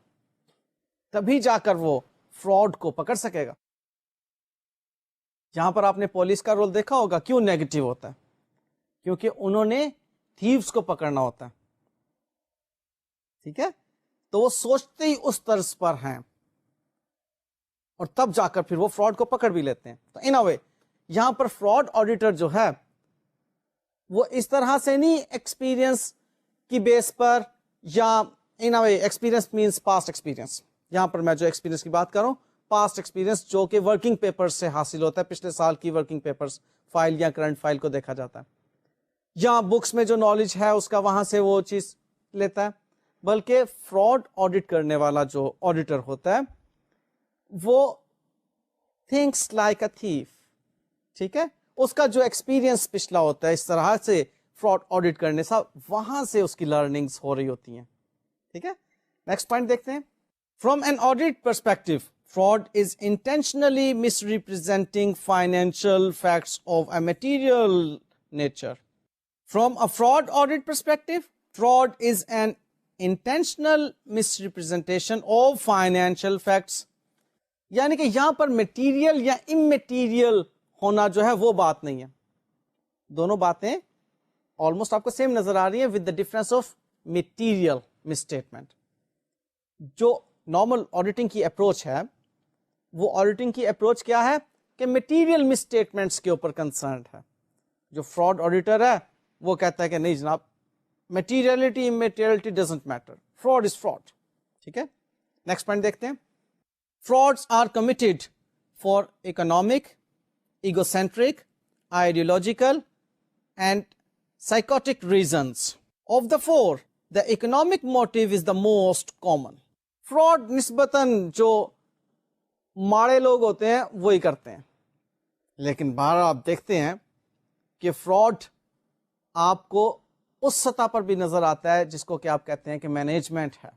تبھی جا کر وہ فراڈ کو پکڑ سکے گا. یہاں پر آپ نے پولیس کا رول دیکھا ہوگا, کیوں نیگیٹو ہوتا ہے؟ کیونکہ انہوں نے تھیوز کو پکڑنا ہوتا ہے, ٹھیک ہے. تو وہ سوچتے ہی اس طرز پر ہیں اور تب جا کر پھر وہ فراڈ کو پکڑ بھی لیتے ہیں. تو ان اے وے یہاں پر فراڈ آڈیٹر جو ہے وہ اس طرح سے نہیں ایکسپیرینس کی بیس پر, یا ان اے وے ایکسپیرینس مینس پاسٹ ایکسپیرینس. یہاں پر میں جو ایکسپیرینس کی بات کروں, پاسٹ ایکسپیرینس جو کہ ورکنگ پیپرز سے حاصل ہوتا ہے, پچھلے سال کی ورکنگ پیپرز فائل یا کرنٹ فائل کو دیکھا جاتا ہے, یا بکس میں جو نالج ہے اس کا وہاں سے وہ چیز لیتا ہے. بلکہ فراڈ آڈٹ کرنے والا جو آڈیٹر ہوتا ہے وہ تھنکس لائک اے تھیف, ٹھیک ہے. اس کا جو ایکسپیرینس پچھلا ہوتا ہے اس طرح سے فراڈ آڈٹ کرنے سے, وہاں سے اس کی لرننگز ہو رہی ہوتی ہیں, ٹھیک ہے. نیکسٹ پوائنٹ دیکھتے ہیں. From an audit perspective, fraud is intentionally misrepresenting financial facts of a material nature. From a fraud audit perspective, fraud is an intentional misrepresentation of financial facts. یعنی کہ یہاں پر میٹیریل یا اممیٹیریل ہونا جو ہے وہ بات نہیں ہے. دونوں باتیں آلموسٹ آپ کو سیم نظر آ رہی ہیں, with the difference of material misstatement. جو نارمل آڈیٹنگ کی اپروچ ہے وہ آڈیٹنگ کی اپروچ کیا ہے کہ میٹیریل مسٹیٹمنٹس کے اوپر کنسرنڈ ہے. جو فراڈ آڈیٹر ہے وہ کہتا ہے کہ نہیں جناب, materiality immateriality doesn't matter, fraud is fraud, ٹھیک ہے. نیکسٹ پوائنٹ دیکھتے ہیں. Frauds are committed for economic, egocentric, ideological, and psychotic reasons. Of the four, the economic motive is the most common. Fraud نسبتاً جو ماڑے لوگ ہوتے ہیں وہی کرتے ہیں, لیکن باہر آپ دیکھتے ہیں کہ فراڈ آپ کو اس سطح پر بھی نظر آتا ہے جس کو کہ آپ کہتے ہیں کہ مینجمنٹ ہے.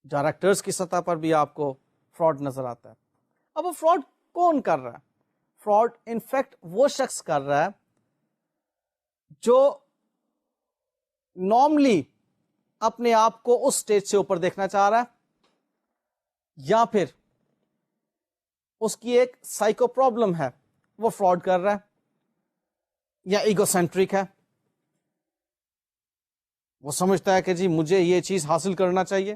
ڈائریکٹرز کی سطح پر بھی آپ کو فراڈ نظر آتا ہے. اب وہ فراڈ کون کر رہا ہے؟ فراڈ انفیکٹ وہ شخص کر رہا ہے جو نارملی اپنے آپ کو اس سٹیج سے اوپر دیکھنا چاہ رہا ہے, یا پھر اس کی ایک سائیکو پرابلم ہے وہ فراڈ کر رہا ہے, یا ایگو سینٹرک ہے, وہ سمجھتا ہے کہ جی مجھے یہ چیز حاصل کرنا چاہیے,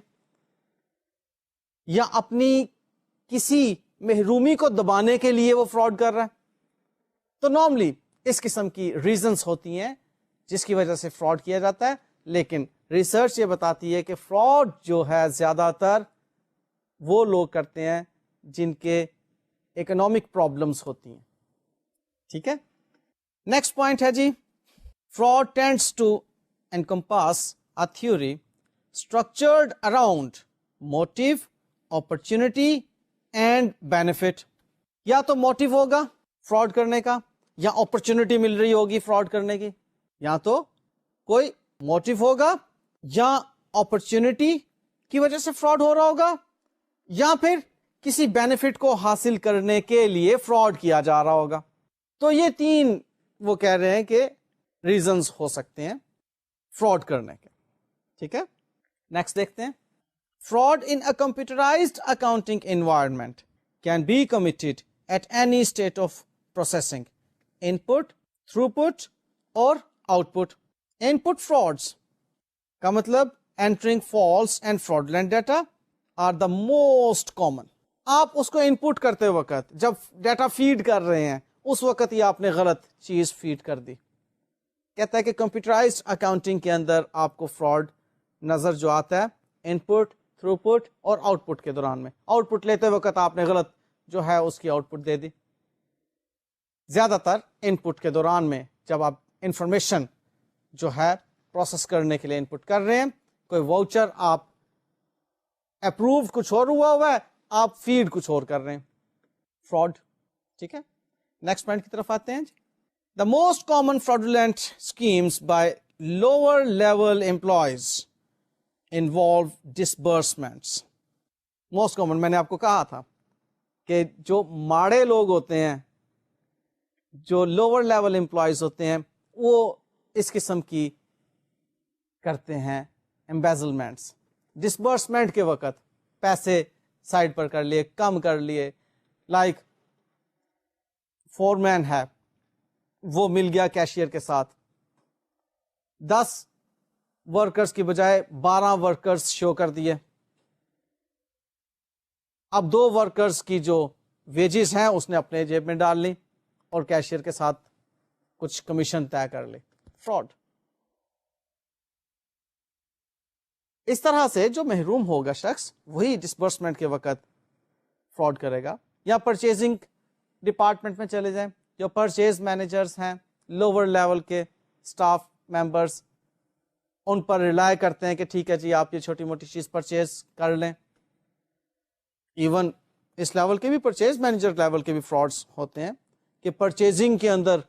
یا اپنی کسی محرومی کو دبانے کے لیے وہ فراڈ کر رہا ہے. تو نارملی اس قسم کی ریزنز ہوتی ہیں جس کی وجہ سے فراڈ کیا جاتا ہے. لیکن ریسرچ یہ بتاتی ہے کہ فراڈ جو ہے زیادہ تر وہ لوگ کرتے ہیں جن کے اکنامک پرابلمز ہوتی ہیں, ٹھیک ہے. نیکسٹ پوائنٹ ہے جی, fraud tends to encompass a theory structured around motive, opportunity and benefit. یا تو موٹیو ہوگا فراڈ کرنے کا, یا اپرچونٹی مل رہی ہوگی فراڈ کرنے کی. یا تو کوئی موٹیو ہوگا, یا اپرچونٹی کی وجہ سے فراڈ ہو رہا ہوگا, یا پھر کسی بینیفٹ کو حاصل کرنے کے لیے فراڈ کیا جا رہا ہوگا. تو یہ تین وہ کہہ رہے ہیں کہ ریزنز ہو سکتے ہیں فراڈ کرنے کے, ٹھیک ہے. نیکسٹ دیکھتے ہیں. Fraud in a computerized accounting environment can be committed at any state of processing, input, throughput اور output. Input frauds کا مطلب entering false and fraudulent data are the most common. آپ اس کو انپٹ کرتے وقت جب ڈیٹا فیڈ کر رہے ہیں اس وقت ہی آپ نے غلط چیز فیڈ کر دی. کہتا ہے کہ کمپیوٹرائزڈ اکاؤنٹنگ کے اندر آپ کو فراڈ نظر جو آتا ہے انپٹ، تھرو پٹ اور آؤٹ پٹ کے دوران میں. آؤٹ پٹ لیتے وقت آپ نے غلط جو ہے اس کی آؤٹ پٹ دے دی. زیادہ تر انپٹ کے دوران میں جب آپ انفارمیشن جو ہے پروسیس کرنے کے لیے انپٹ کر رہے ہیں، کوئی واؤچر آپ اپروو کچھ اور ہوا ہے، آپ فیڈ کچھ اور کر رہے ہیں، فراڈ. ٹھیک ہے، نیکسٹ پوائنٹ کی طرف آتے ہیں. The most common fraudulent schemes by lower level employees involve disbursements. Most common میں نے آپ کو کہا تھا کہ جو ماڑے لوگ ہوتے ہیں، جو lower level employees ہوتے ہیں، وہ اس قسم کی کرتے ہیں embezzlements. ڈسبرسمنٹ کے وقت پیسے سائڈ پر کر لیے، کم کر لیے. لائک فور مین ہے، وہ مل گیا کیشیئر کے ساتھ، 10 ورکرز کی بجائے 12 ورکرز شو کر دیے. اب 2 ورکرز کی جو ویجز ہیں اس نے اپنے جیب میں ڈال لی اور کیشیئر کے ساتھ کچھ کمیشن طے کر لی. فراڈ. اس طرح سے جو محروم ہوگا شخص وہی ڈسبرسمنٹ کے وقت فراڈ کرے گا. یا پرچیزنگ ڈپارٹمنٹ میں چلے جائیں، جو پرچیز مینیجرز ہیں، لوور لیول کے سٹاف ممبرز، ان پر ریلائی کرتے ہیں کہ ٹھیک ہے جی آپ یہ چھوٹی موٹی چیز پرچیز کر لیں. ایون اس لیول کے بھی پرچیز مینیجر لیول کے بھی فراڈز ہوتے ہیں کہ پرچیزنگ کے اندر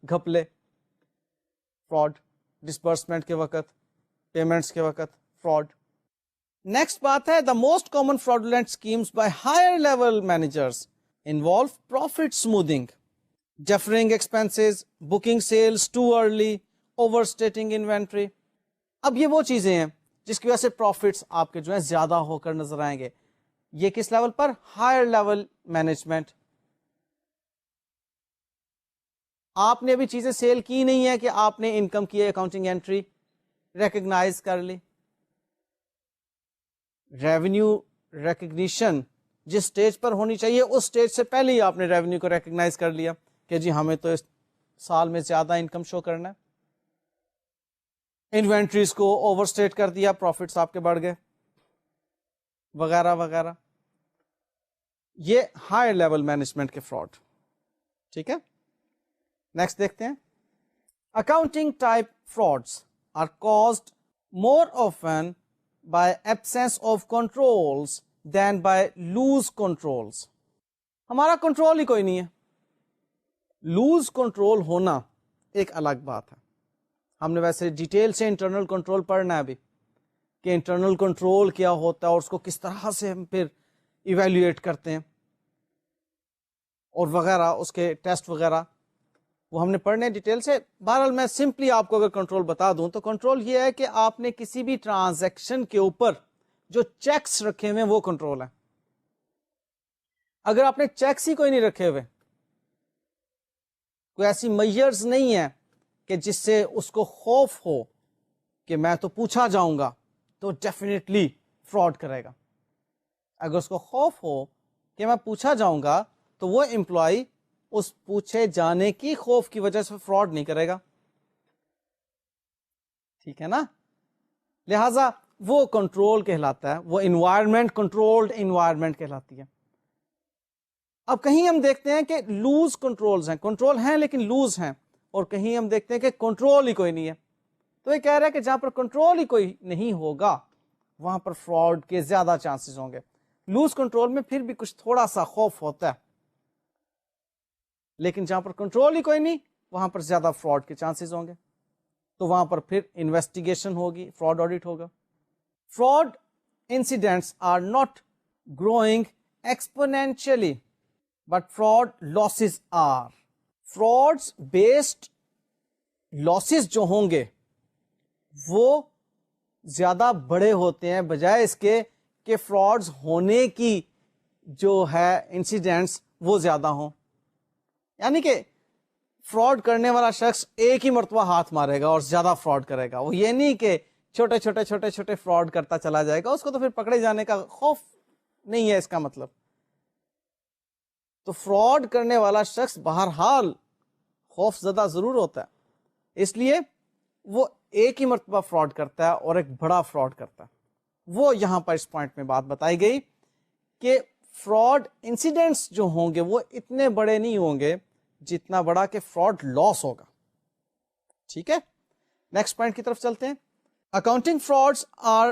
گھپلے، فراڈ. ڈسبرسمنٹ کے وقت، پیمنٹس کے وقت فراڈ. نیکسٹ بات ہے the most common fraudulent schemes by higher level managers involve profit smoothing, deferring expenses, booking sales too early, overstating inventory. اب یہ وہ چیزیں ہیں جس کی وجہ سے پروفٹس آپ کے جو ہیں زیادہ ہو کر نظر آئیں گے. یہ کس لیول پر؟ Higher level management. آپ نے ابھی چیزیں سیل کی نہیں ہے کہ آپ نے انکم کی اکاؤنٹنگ انٹری ریکگنائز کر لی. ریونیو ریکگنیشن جس سٹیج پر ہونی چاہیے اس سٹیج سے پہلے ہی آپ نے ریونیو کو ریکگنائز کر لیا کہ جی ہمیں تو اس سال میں زیادہ انکم شو کرنا ہے. انوینٹریز کو اوور اسٹیٹ کر دیا، پروفٹس آپ کے بڑھ گئے، وغیرہ وغیرہ. یہ ہائی لیول مینجمنٹ کے فراڈ. ٹھیک ہے، نیکسٹ دیکھتے ہیں. Accounting type frauds are caused more often by absence of controls than by loose controls. ہمارا کنٹرول ہی کوئی نہیں ہے. لوز کنٹرول ہونا ایک الگ بات ہے. ہم نے ویسے ڈیٹیل سے انٹرنل کنٹرول پڑھنا ہے ابھی کہ انٹرنل کنٹرول کیا ہوتا ہے اور اس کو کس طرح سے ہم پھر ایویلویٹ کرتے ہیں اور وغیرہ، اس کے ٹیسٹ وغیرہ وہ ہم نے پڑھنے ڈیٹیل سے. بہرحال میں سمپلی آپ کو اگر کنٹرول بتا دوں تو کنٹرول یہ ہے کہ آپ نے کسی بھی ٹرانزیکشن کے اوپر جو چیکس رکھے ہوئے وہ کنٹرول ہے. اگر آپ نے چیکس ہی کوئی نہیں رکھے ہوئے، کوئی ایسی میئرز نہیں ہے کہ جس سے اس کو خوف ہو کہ میں تو پوچھا جاؤں گا، تو ڈیفینیٹلی فراڈ کرے گا. اگر اس کو خوف ہو کہ میں پوچھا جاؤں گا تو وہ امپلائی اس پوچھے جانے کی خوف کی وجہ سے فراڈ نہیں کرے گا. ٹھیک ہے نا؟ لہذا وہ کنٹرول کہلاتا ہے، وہ انوائرمنٹ، کنٹرولڈ انوائرمنٹ کہلاتی ہے. اب کہیں ہم دیکھتے ہیں کہ لوز کنٹرولز ہیں، کنٹرول ہیں لیکن لوز ہیں، اور کہیں ہم دیکھتے ہیں کہ کنٹرول ہی کوئی نہیں ہے. تو یہ کہہ رہا ہے کہ جہاں پر کنٹرول ہی کوئی نہیں ہوگا وہاں پر فراڈ کے زیادہ چانسز ہوں گے. لوز کنٹرول میں پھر بھی کچھ تھوڑا سا خوف ہوتا ہے، لیکن جہاں پر کنٹرول ہی کوئی نہیں وہاں پر زیادہ فراڈ کے چانسز ہوں گے. تو وہاں پر پھر انویسٹیگیشن ہوگی، فراڈ آڈٹ ہوگا. Fraud incidents are not growing exponentially but fraud losses are. Frauds based losses جو ہوں گے وہ زیادہ بڑے ہوتے ہیں بجائے اس کے کہ فراڈز ہونے کی جو ہے انسیڈنٹس وہ زیادہ ہوں. یعنی کہ فراڈ کرنے والا شخص ایک ہی مرتبہ ہاتھ مارے گا اور زیادہ فراڈ کرے گا. وہ یہ نہیں کہ چھوٹے چھوٹے فراڈ کرتا چلا جائے گا, اس کو تو پھر پکڑے جانے کا خوف نہیں ہے اس کا مطلب. تو فراڈ کرنے والا شخص بہرحال خوف زدہ ضرور ہوتا ہے, اس لیے وہ ایک ہی مرتبہ فراڈ کرتا ہے اور ایک بڑا فراڈ کرتا ہے. وہ یہاں پر اس پوائنٹ میں بات بتائی گئی کہ فراڈ انسیڈنٹس جو ہوں گے وہ اتنے بڑے نہیں ہوں گے جتنا بڑا کہ فراڈ لاس ہوگا. ٹھیک ہے, نیکسٹ پوائنٹ کی طرف چلتے ہیں. Accounting frauds are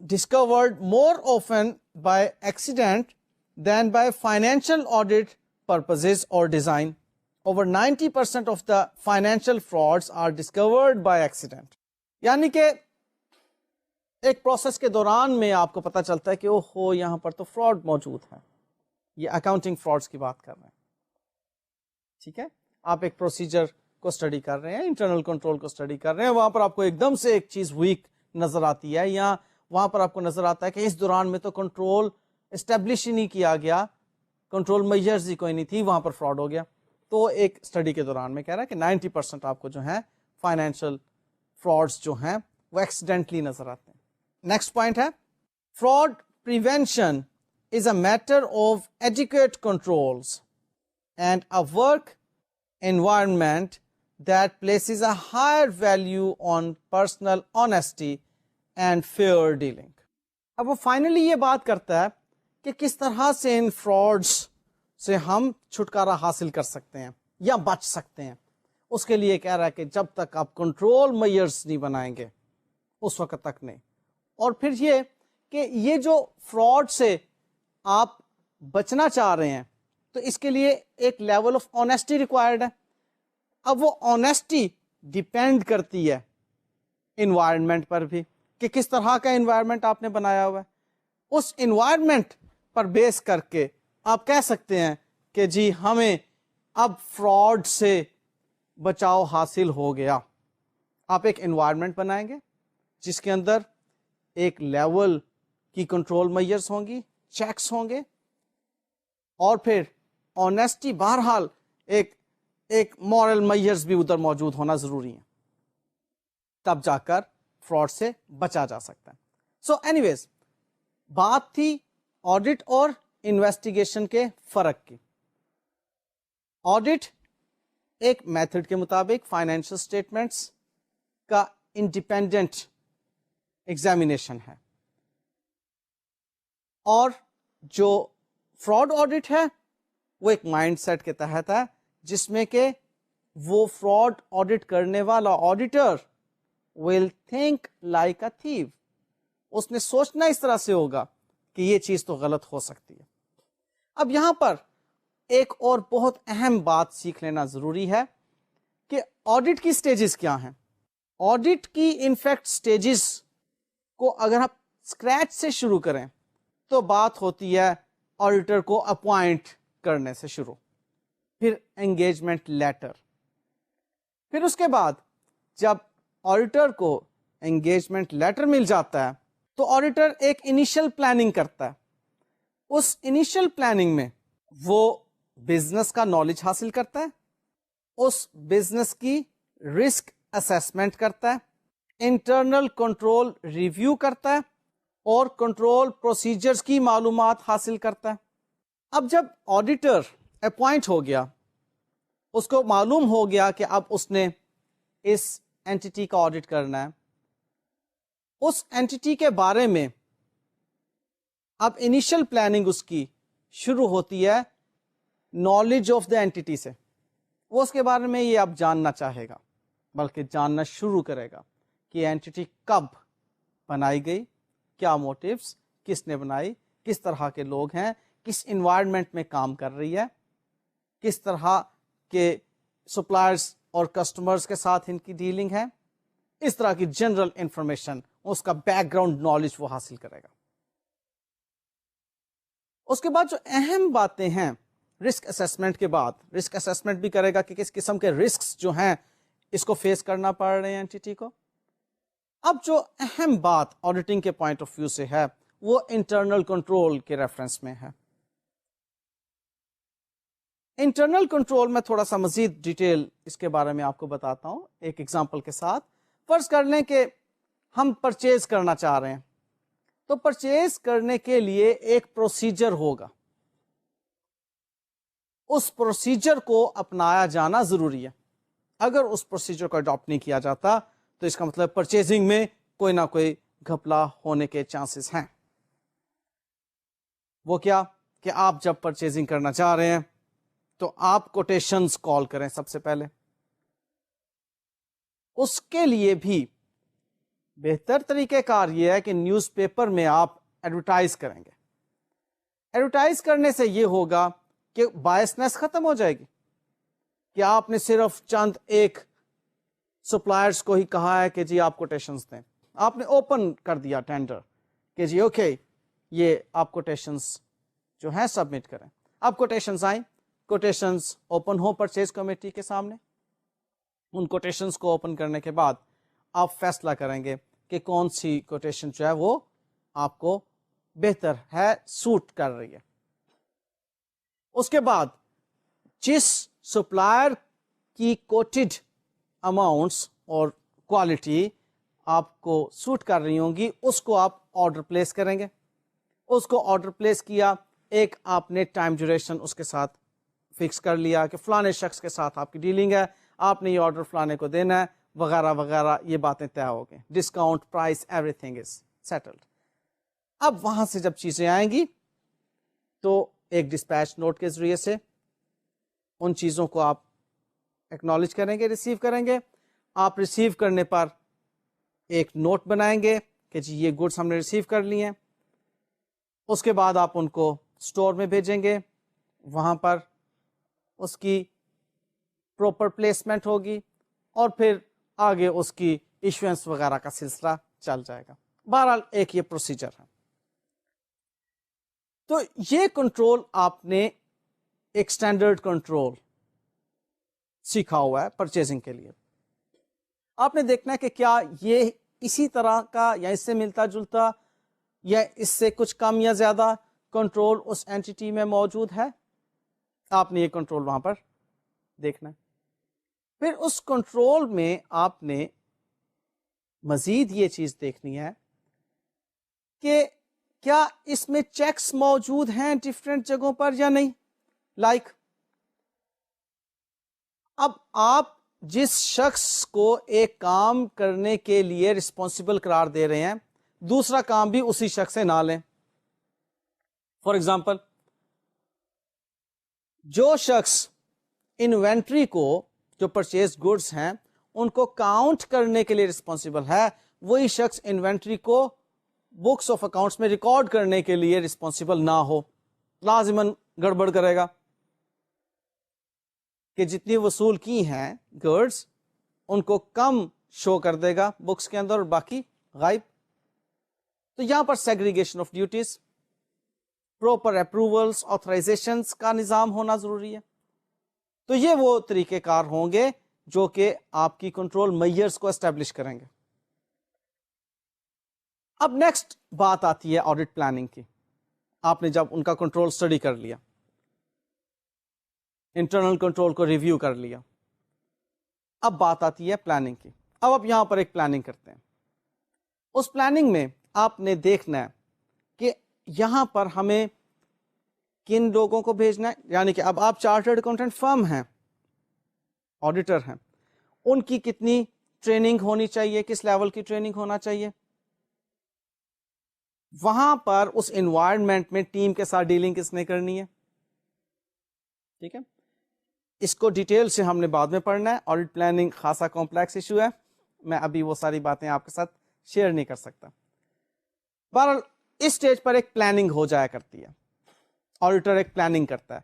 discovered more often by accident than by financial audit purposes اور design. Over 90% of the financial frauds are discovered by accident. یعنی کہ ایک پروسیس کے دوران میں آپ کو پتا چلتا ہے کہ اوہو یہاں پر تو فراڈ موجود ہے. یہ اکاؤنٹنگ فراڈس کی بات کر رہے ہیں. ٹھیک ہے, آپ ایک پروسیجر کو اسٹڈی کر رہے ہیں, انٹرنل کنٹرول کو اسٹڈی کر رہے ہیں, وہاں پر آپ کو ایک دم سے ایک چیز ویک نظر آتی ہے, یا وہاں پر آپ کو نظر آتا ہے کہ اس دوران میں تو کنٹرول اسٹیبلش ہی نہیں کیا گیا, کنٹرول میجرز ہی کوئی نہیں تھی, وہاں پر فراڈ ہو گیا. تو ایک اسٹڈی کے دوران میں کہہ رہا ہے کہ 90% آپ کو جو ہے فائنینشیل فراڈس جو ہیں وہ ایکسیڈنٹلی نظر آتے ہیں. نیکسٹ پوائنٹ ہے fraud prevention is a matter of adequate controls and a work environment that places a higher value on personal honesty and fair dealing. اب وہ فائنلی یہ بات کرتا ہے کہ کس طرح سے ان فراڈس سے ہم چھٹکارا حاصل کر سکتے ہیں یا بچ سکتے ہیں. اس کے لیے کہہ رہا ہے کہ جب تک آپ کنٹرول میئرز نہیں بنائیں گے اس وقت تک نہیں. اور پھر یہ کہ یہ جو فراڈ سے آپ بچنا چاہ رہے ہیں تو اس کے لیے ایک لیول آف آنیسٹی ریکوائرڈ ہے. اب وہ آنیسٹی ڈیپینڈ کرتی ہے انوائرمنٹ پر بھی کہ کس طرح کا انوائرمنٹ آپ نے بنایا ہوا ہے. اس انوائرمنٹ پر بیس کر کے آپ کہہ سکتے ہیں کہ جی ہمیں اب فراڈ سے بچاؤ حاصل ہو گیا. آپ ایک انوائرمنٹ بنائیں گے جس کے اندر ایک لیول کی کنٹرول میجرز ہوں گی, چیکس ہوں گے, اور پھر آنیسٹی بہرحال ایک مورل میجرز بھی ادھر موجود ہونا ضروری ہے, تب جا کر فراڈ سے بچا جا سکتا ہے. سو اینی ویز بات تھی آڈٹ اور انویسٹیگیشن کے فرق کی. آڈٹ ایک میتھڈ کے مطابق فائنینشیل اسٹیٹمنٹس کا انڈیپینڈنٹ ایگزامینیشن ہے, اور جو فراڈ آڈٹ ہے وہ ایک مائنڈ سیٹ کے تحت ہے جس میں کہ وہ فراڈ آڈٹ کرنے والا auditor will think like a thief. اس نے سوچنا اس طرح سے ہوگا کہ یہ چیز تو غلط ہو سکتی ہے. اب یہاں پر ایک اور بہت اہم بات سیکھ لینا ضروری ہے کہ آڈٹ کی سٹیجز کیا ہیں. آڈٹ کی انفیکٹ سٹیجز کو اگر آپ اسکریچ سے شروع کریں تو بات ہوتی ہے آڈیٹر کو اپوائنٹ کرنے سے شروع, پھر انگیجمنٹ لیٹر, پھر اس کے بعد جب آڈیٹر کو انگیجمنٹ لیٹر مل جاتا ہے تو آڈیٹر ایک انیشل پلاننگ کرتا ہے. اس انیشل پلاننگ میں وہ بزنس کا نالج حاصل کرتا ہے, اس بزنس کی رسک اسیسمنٹ کرتا ہے, انٹرنل کنٹرول ریویو کرتا ہے, اور کنٹرول پروسیجرز کی معلومات حاصل کرتا ہے. اب جب آڈیٹر اپوائنٹ ہو گیا, اس کو معلوم ہو گیا کہ اب اس نے اس اینٹی کا آڈٹ کرنا ہے, اس اینٹی کے بارے میں اب انیشل پلاننگ اس کی شروع ہوتی ہے نالج آف دا اینٹی سے. وہ اس کے بارے میں یہ اب جاننا چاہے گا, بلکہ جاننا شروع کرے گا کہ اینٹی کب بنائی گئی, کیا موٹیوز, کس نے بنائی, کس طرح کے لوگ ہیں, کس انوائرمنٹ میں کام کر رہی ہے, کس طرح کے سپلائرز اور کسٹمرز کے ساتھ ان کی ڈیلنگ ہے. اس طرح کی جنرل انفارمیشن, اس کا بیک گراؤنڈ نالج وہ حاصل کرے گا. اس کے بعد جو اہم باتیں ہیں رسک اسیسمنٹ کے بعد, رسک اسیسمنٹ بھی کرے گا کہ کس قسم کے رسکس جو ہیں اس کو فیس کرنا پڑ رہے ہیں اینٹی کو. اب جو اہم بات آڈیٹنگ کے پوائنٹ آف ویو سے ہے وہ انٹرنل کنٹرول کے ریفرنس میں ہے. انٹرنل کنٹرول میں تھوڑا سا مزید ڈیٹیل اس کے بارے میں آپ کو بتاتا ہوں ایک ایگزامپل کے ساتھ. فرض کر لیں کہ ہم پرچیز کرنا چاہ رہے ہیں, تو پرچیز کرنے کے لیے ایک پروسیجر ہوگا, اس پروسیجر کو اپنایا جانا ضروری ہے. اگر اس پروسیجر کو اڈاپٹ نہیں کیا جاتا تو اس کا مطلب پرچیزنگ میں کوئی نہ کوئی گھپلا ہونے کے چانسز ہیں. وہ کیا کہ آپ جب پرچیزنگ کرنا چاہ رہے ہیں تو آپ کوٹیشنز کال کریں سب سے پہلے. اس کے لیے بھی بہتر طریقہ کار یہ ہے کہ نیوز پیپر میں آپ ایڈورٹائز کریں گے. ایڈورٹائز کرنے سے یہ ہوگا کہ بائسنس ختم ہو جائے گی کہ آپ نے صرف چند ایک سپلائرز کو ہی کہا ہے کہ جی آپ کوٹیشنز دیں. آپ نے اوپن کر دیا ٹینڈر کہ جی اوکے یہ آپ کوٹیشنز جو ہیں سبمٹ کریں. اب کوٹیشنز آئیں, کوٹیشنز اوپن ہو پرچیز کمیٹی کے سامنے. ان کوٹیشنز کو اوپن کرنے کے بعد آپ فیصلہ کریں گے کہ کون سی کوٹیشن جو ہے وہ آپ کو بہتر ہے, سوٹ کر رہی ہے. اس کے بعد جس سپلائر کی کوٹڈ اماؤنٹس اور کوالٹی آپ کو سوٹ کر رہی ہوں گی اس کو آپ آرڈر پلیس کریں گے. اس کو آرڈر پلیس کیا, ایک آپ نے ٹائم ڈیوریشن اس کے ساتھ فکس کر لیا کہ فلانے شخص کے ساتھ آپ کی ڈیلنگ ہے, آپ نے یہ آرڈر فلانے کو دینا ہے وغیرہ وغیرہ, یہ باتیں طے ہو گئی, discount price every thing is settled. اب وہاں سے جب چیزیں آئیں گی تو ایک ڈسپیچ نوٹ کے ذریعے سے ان چیزوں کو آپ ایکنالج کریں گے, ریسیو کریں گے. آپ ریسیو کرنے پر ایک نوٹ بنائیں گے کہ جی یہ گڈس ہم نے ریسیو کر لی ہیں. اس کے بعد آپ ان کو اسٹور میں بھیجیں گے, وہاں پر اس کی پراپر پلیسمنٹ ہوگی اور پھر آگے اس کی ایشوئنس وغیرہ کا سلسلہ چل جائے گا. بہرحال ایک یہ پروسیجر ہے. تو یہ کنٹرول آپ نے ایک سٹینڈرڈ کنٹرول سیکھا ہوا ہے پرچیزنگ کے لیے. آپ نے دیکھنا ہے کہ کیا یہ اسی طرح کا یا اس سے ملتا جلتا یا اس سے کچھ کم یا زیادہ کنٹرول اس اینٹی میں موجود ہے. آپ نے یہ کنٹرول وہاں پر دیکھنا ہے. پھر اس کنٹرول میں آپ نے مزید یہ چیز دیکھنی ہے کہ کیا اس میں چیکس موجود ہیں ڈفرینٹ جگہوں پر یا نہیں. لائک اب آپ جس شخص کو ایک کام کرنے کے لیے رسپانسبل قرار دے رہے ہیں دوسرا کام بھی اسی شخص سے نہ لیں. فار ایگزامپل, جو شخص انوینٹری کو, جو پرچیز گڈس ہیں ان کو کاؤنٹ کرنے کے لیے رسپانسبل ہے, وہی شخص انوینٹری کو بکس آف اکاؤنٹس میں ریکارڈ کرنے کے لیے رسپانسبل نہ ہو, لازماً گڑبڑ کرے گا کہ جتنی وصول کی ہیں گڈس ان کو کم شو کر دے گا بکس کے اندر اور باقی غائب. تو یہاں پر segregation of duties, proper approvals, authorisations کا نظام ہونا ضروری ہے. تو یہ وہ طریقہ کار ہوں گے جو کہ آپ کی کنٹرول میئرز کو اسٹیبلش کریں گے. اب نیکسٹ بات آتی ہے آڈٹ پلاننگ کی. آپ نے جب ان کا کنٹرول اسٹڈی کر لیا, انٹرنل کنٹرول کو ریویو کر لیا, اب بات آتی ہے پلاننگ کی. اب آپ یہاں پر ایک پلاننگ کرتے ہیں. اس پلاننگ میں آپ نے دیکھنا ہے کہ یہاں پر ہمیں کن لوگوں کو بھیجنا ہے. یعنی کہ اب آپ چارٹرڈ اکاؤنٹنٹ فرم ہیں, آڈیٹر ہیں, ان کی کتنی ٹریننگ ہونی چاہیے, کس لیول کی ٹریننگ ہونا چاہیے. وہاں پر اس انوائرمنٹ میں ٹیم کے ساتھ ڈیلنگ کس نے کرنی ہے. ٹھیک ہے, اس کو ڈیٹیل سے ہم نے بعد میں پڑھنا ہے. آڈٹ پلاننگ خاصا کمپلیکس ایشو ہے, میں ابھی وہ ساری باتیں آپ کے ساتھ شیئر نہیں کر سکتا. بہرحال اس سٹیج پر ایک پلاننگ ہو جایا کرتی ہے. آڈیٹر ایک پلاننگ کرتا ہے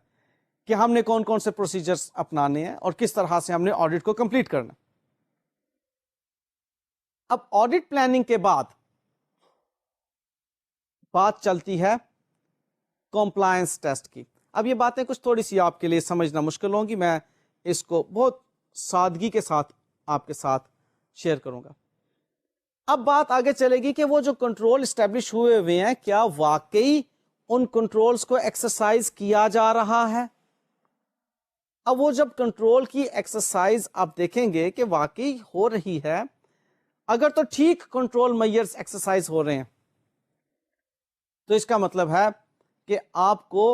کہ ہم نے کون کون سے پروسیجرز اپنانے ہیں اور کس طرح سے ہم نے آڈٹ کو کمپلیٹ کرنا. اب آڈٹ پلاننگ کے بعد بات چلتی ہے کمپلائنس ٹیسٹ کی. اب یہ باتیں کچھ تھوڑی سی آپ کے لیے سمجھنا مشکل ہوں گی, میں اس کو بہت سادگی کے ساتھ آپ کے ساتھ شیئر کروں گا. اب بات آگے چلے گی کہ وہ جو کنٹرول اسٹیبلش ہوئے ہیں کیا واقعی ان کنٹرولز کو ایکسرسائز کیا جا رہا ہے. اب وہ جب کنٹرول کی ایکسرسائز آپ دیکھیں گے کہ واقعی ہو رہی ہے، اگر تو ٹھیک کنٹرول میئرز ایکسرسائز ہو رہے ہیں تو اس کا مطلب ہے کہ آپ کو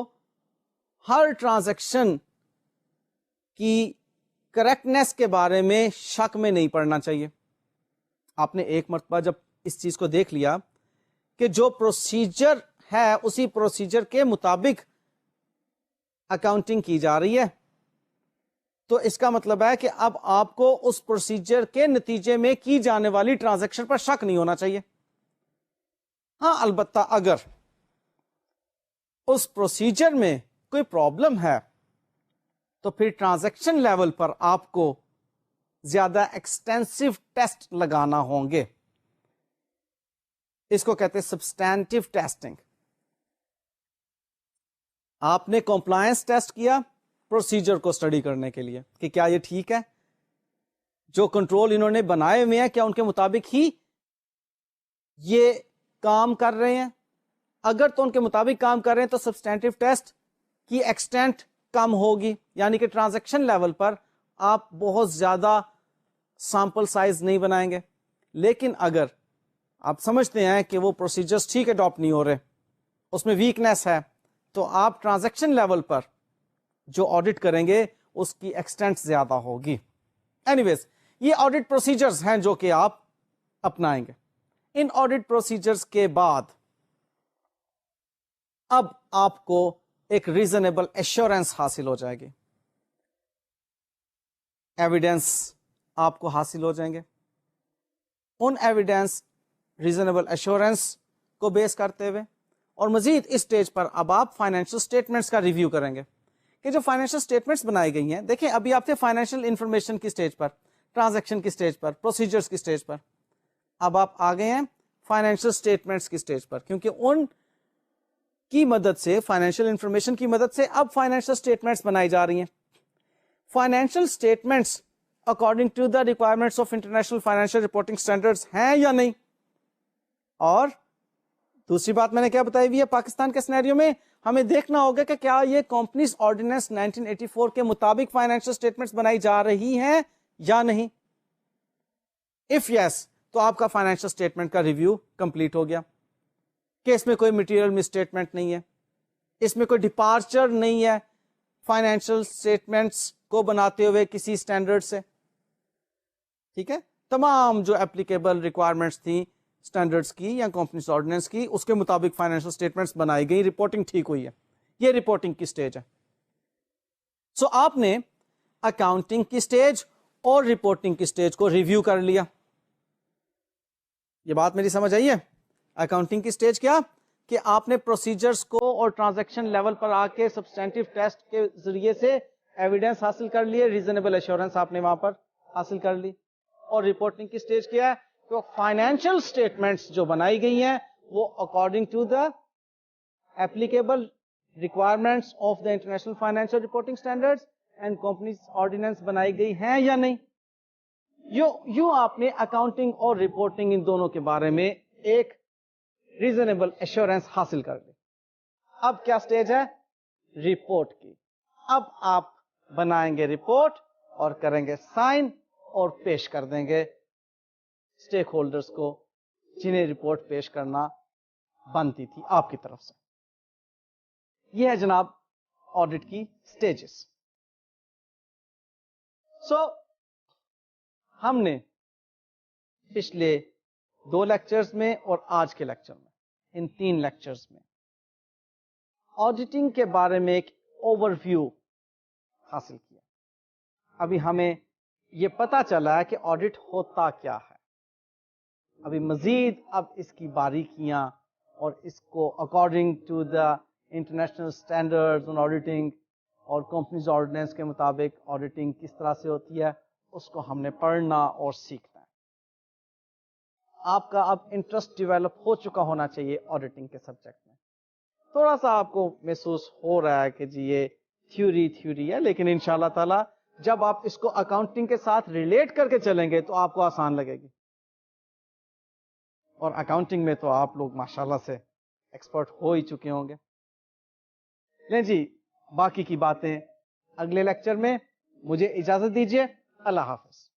ہر ٹرانزیکشن کی کریکٹنیس کے بارے میں شک میں نہیں پڑنا چاہیے. آپ نے ایک مرتبہ جب اس چیز کو دیکھ لیا کہ جو پروسیجر ہے اسی پروسیجر کے مطابق اکاؤنٹنگ کی جا رہی ہے، تو اس کا مطلب ہے کہ اب آپ کو اس پروسیجر کے نتیجے میں کی جانے والی ٹرانزیکشن پر شک نہیں ہونا چاہیے. ہاں البتہ اگر اس پروسیجر میں کوئی پرابلم ہے تو پھر ٹرانزیکشن لیول پر آپ کو زیادہ ایکسٹینسو ٹیسٹ لگانا ہوں گے. اس کو کہتے ہیں سبسٹینٹیو ٹیسٹنگ. آپ نے کمپلائنس ٹیسٹ کیا پروسیجر کو اسٹڈی کرنے کے لیے کہ کیا یہ ٹھیک ہے، جو کنٹرول انہوں نے بنائے ہوئے ہیں کیا ان کے مطابق ہی یہ کام کر رہے ہیں. اگر تو ان کے مطابق کام کر رہے ہیں تو سبسٹینٹیو ٹیسٹ کی ایکسٹینٹ کم ہوگی، یعنی کہ ٹرانزیکشن لیول پر آپ بہت زیادہ سیمپل سائز نہیں بنائیں گے. لیکن اگر آپ سمجھتے ہیں کہ وہ پروسیجرز ٹھیک اڈاپٹ نہیں ہو رہے، اس میں ویکنیس ہے، تو آپ ٹرانزیکشن لیول پر جو آڈٹ کریں گے اس کی ایکسٹینٹ زیادہ ہوگی. اینی ویز یہ آڈٹ پروسیجرز ہیں جو کہ آپ اپنائیں گے. ان آڈٹ پروسیجرز کے بعد اب آپ کو ایک ریزنیبل ایشورنس حاصل ہو جائے گی، ایویڈینس آپ کو حاصل ہو جائیں گے. ان ایویڈینس ریزنیبل ایشورنس کو بیس کرتے ہوئے اور مزید اس سٹیج پر اب آپ فائنینشیل اسٹیٹمنٹس کا ریویو کریں گے کہ جو فائنینشیل اسٹیٹمنٹس بنائی گئی ہیں. دیکھیں ابھی آپ تھے فائنینشیل انفارمیشن کی سٹیج پر، ٹرانزیکشن کی سٹیج پر، پروسیجرز کی سٹیج پر. اب آپ آ گئے ہیں فائنینشیل اسٹیٹمنٹس کی سٹیج پر، کیونکہ ان کی مدد سے، فائنینشیل انفارمیشن کی مدد سے اب فائنینشیل اسٹیٹمنٹس بنائی جا رہی ہیں. Financial statements according to the requirements of international financial reporting standards ہیں یا نہیں. اور دوسری بات میں نے کیا بتائی ہوئی ہے، پاکستان کے سینیریو میں ہمیں دیکھنا ہوگا کہ کیا یہ کمپنیز آرڈیننس 1984 کے مطابق فائنینشیل اسٹیٹمنٹس بنائی جا رہی ہیں یا نہیں. اف یس تو آپ کا فائنینشیل اسٹیٹمنٹ کا ریویو کمپلیٹ ہو گیا کہ اس میں کوئی مٹیریل مس اسٹیٹمنٹ نہیں ہے، اس میں کوئی ڈپارچر نہیں ہے فائنینشیل اسٹیٹمنٹس کو بناتے ہوئے کسی اسٹینڈرڈ سے. ٹھیک ہے، تمام جو اپلیکیبل ریکوائرمنٹس تھیں اسٹینڈرڈس کی یا کمپنیز آرڈیننس کی اس کے مطابق فائنینشیل اسٹیٹمنٹس بنائی گئی، رپورٹنگ ٹھیک ہوئی ہے. یہ رپورٹنگ کی سٹیج ہے. سو آپ نے اکاؤنٹنگ کی سٹیج اور رپورٹنگ کی سٹیج کو ریویو کر لیا. یہ بات میری سمجھ آئی ہے؟ اکاؤنٹنگ کی سٹیج کیا کہ آپ نے پروسیجرز کو اور ٹرانزیکشن لیول پر آ کے سبسٹینٹیو ٹیسٹ کے ذریعے سے ایویڈنس حاصل کر لیے، ریزنیبل ایشورنس آپ نے وہاں پر حاصل کر لی. اور رپورٹنگ کی سٹیج کیا ہے کہ فائنینشیل اسٹیٹمنٹس جو بنائی گئی ہیں وہ according to the applicable requirements of the international financial reporting standards and companies ordinance بنائی گئی ہیں یا نہیں. یوں آپ نے اکاؤنٹنگ اور رپورٹنگ ان دونوں کے بارے میں ایک ریزنیبل ایشورنس حاصل کر لی. اب کیا سٹیج ہے؟ رپورٹ کی. اب آپ بنائیں گے رپورٹ اور کریں گے سائن اور پیش کر دیں گے اسٹیک ہولڈرز کو جنہیں رپورٹ پیش کرنا بنتی تھی آپ کی طرف سے. یہ ہے جناب آڈٹ کی سٹیجز. سو ہم نے پچھلے 2 لیکچرز میں اور آج کے لیکچر میں، ان 3 لیکچرز میں آڈیٹنگ کے بارے میں ایک اوور ویو حاصل کیا. ابھی ہمیں یہ پتا چلا ہے کہ آڈٹ ہوتا کیا ہے. ابھی مزید اب اس کی باریکیاں اور اس کو according to the international standards on auditing اور کمپنیز آرڈیننس کے مطابق آڈیٹنگ کس طرح سے ہوتی ہے اس کو ہم نے پڑھنا اور سیکھنا ہے. آپ کا اب انٹرسٹ ڈیولپ ہو چکا ہونا چاہیے آڈیٹنگ کے سبجیکٹ میں. تھوڑا سا آپ کو محسوس ہو رہا ہے کہ جی یہ تھیوری ہے، لیکن انشاءاللہ تعالی جب آپ اس کو اکاؤنٹنگ کے ساتھ ریلیٹ کر کے چلیں گے تو آپ کو آسان لگے گی. اور اکاؤنٹنگ میں تو آپ لوگ ماشاءاللہ سے ایکسپرٹ ہو ہی چکے ہوں گے. لیں جی باقی کی باتیں اگلے لیکچر میں. مجھے اجازت دیجیے. اللہ حافظ.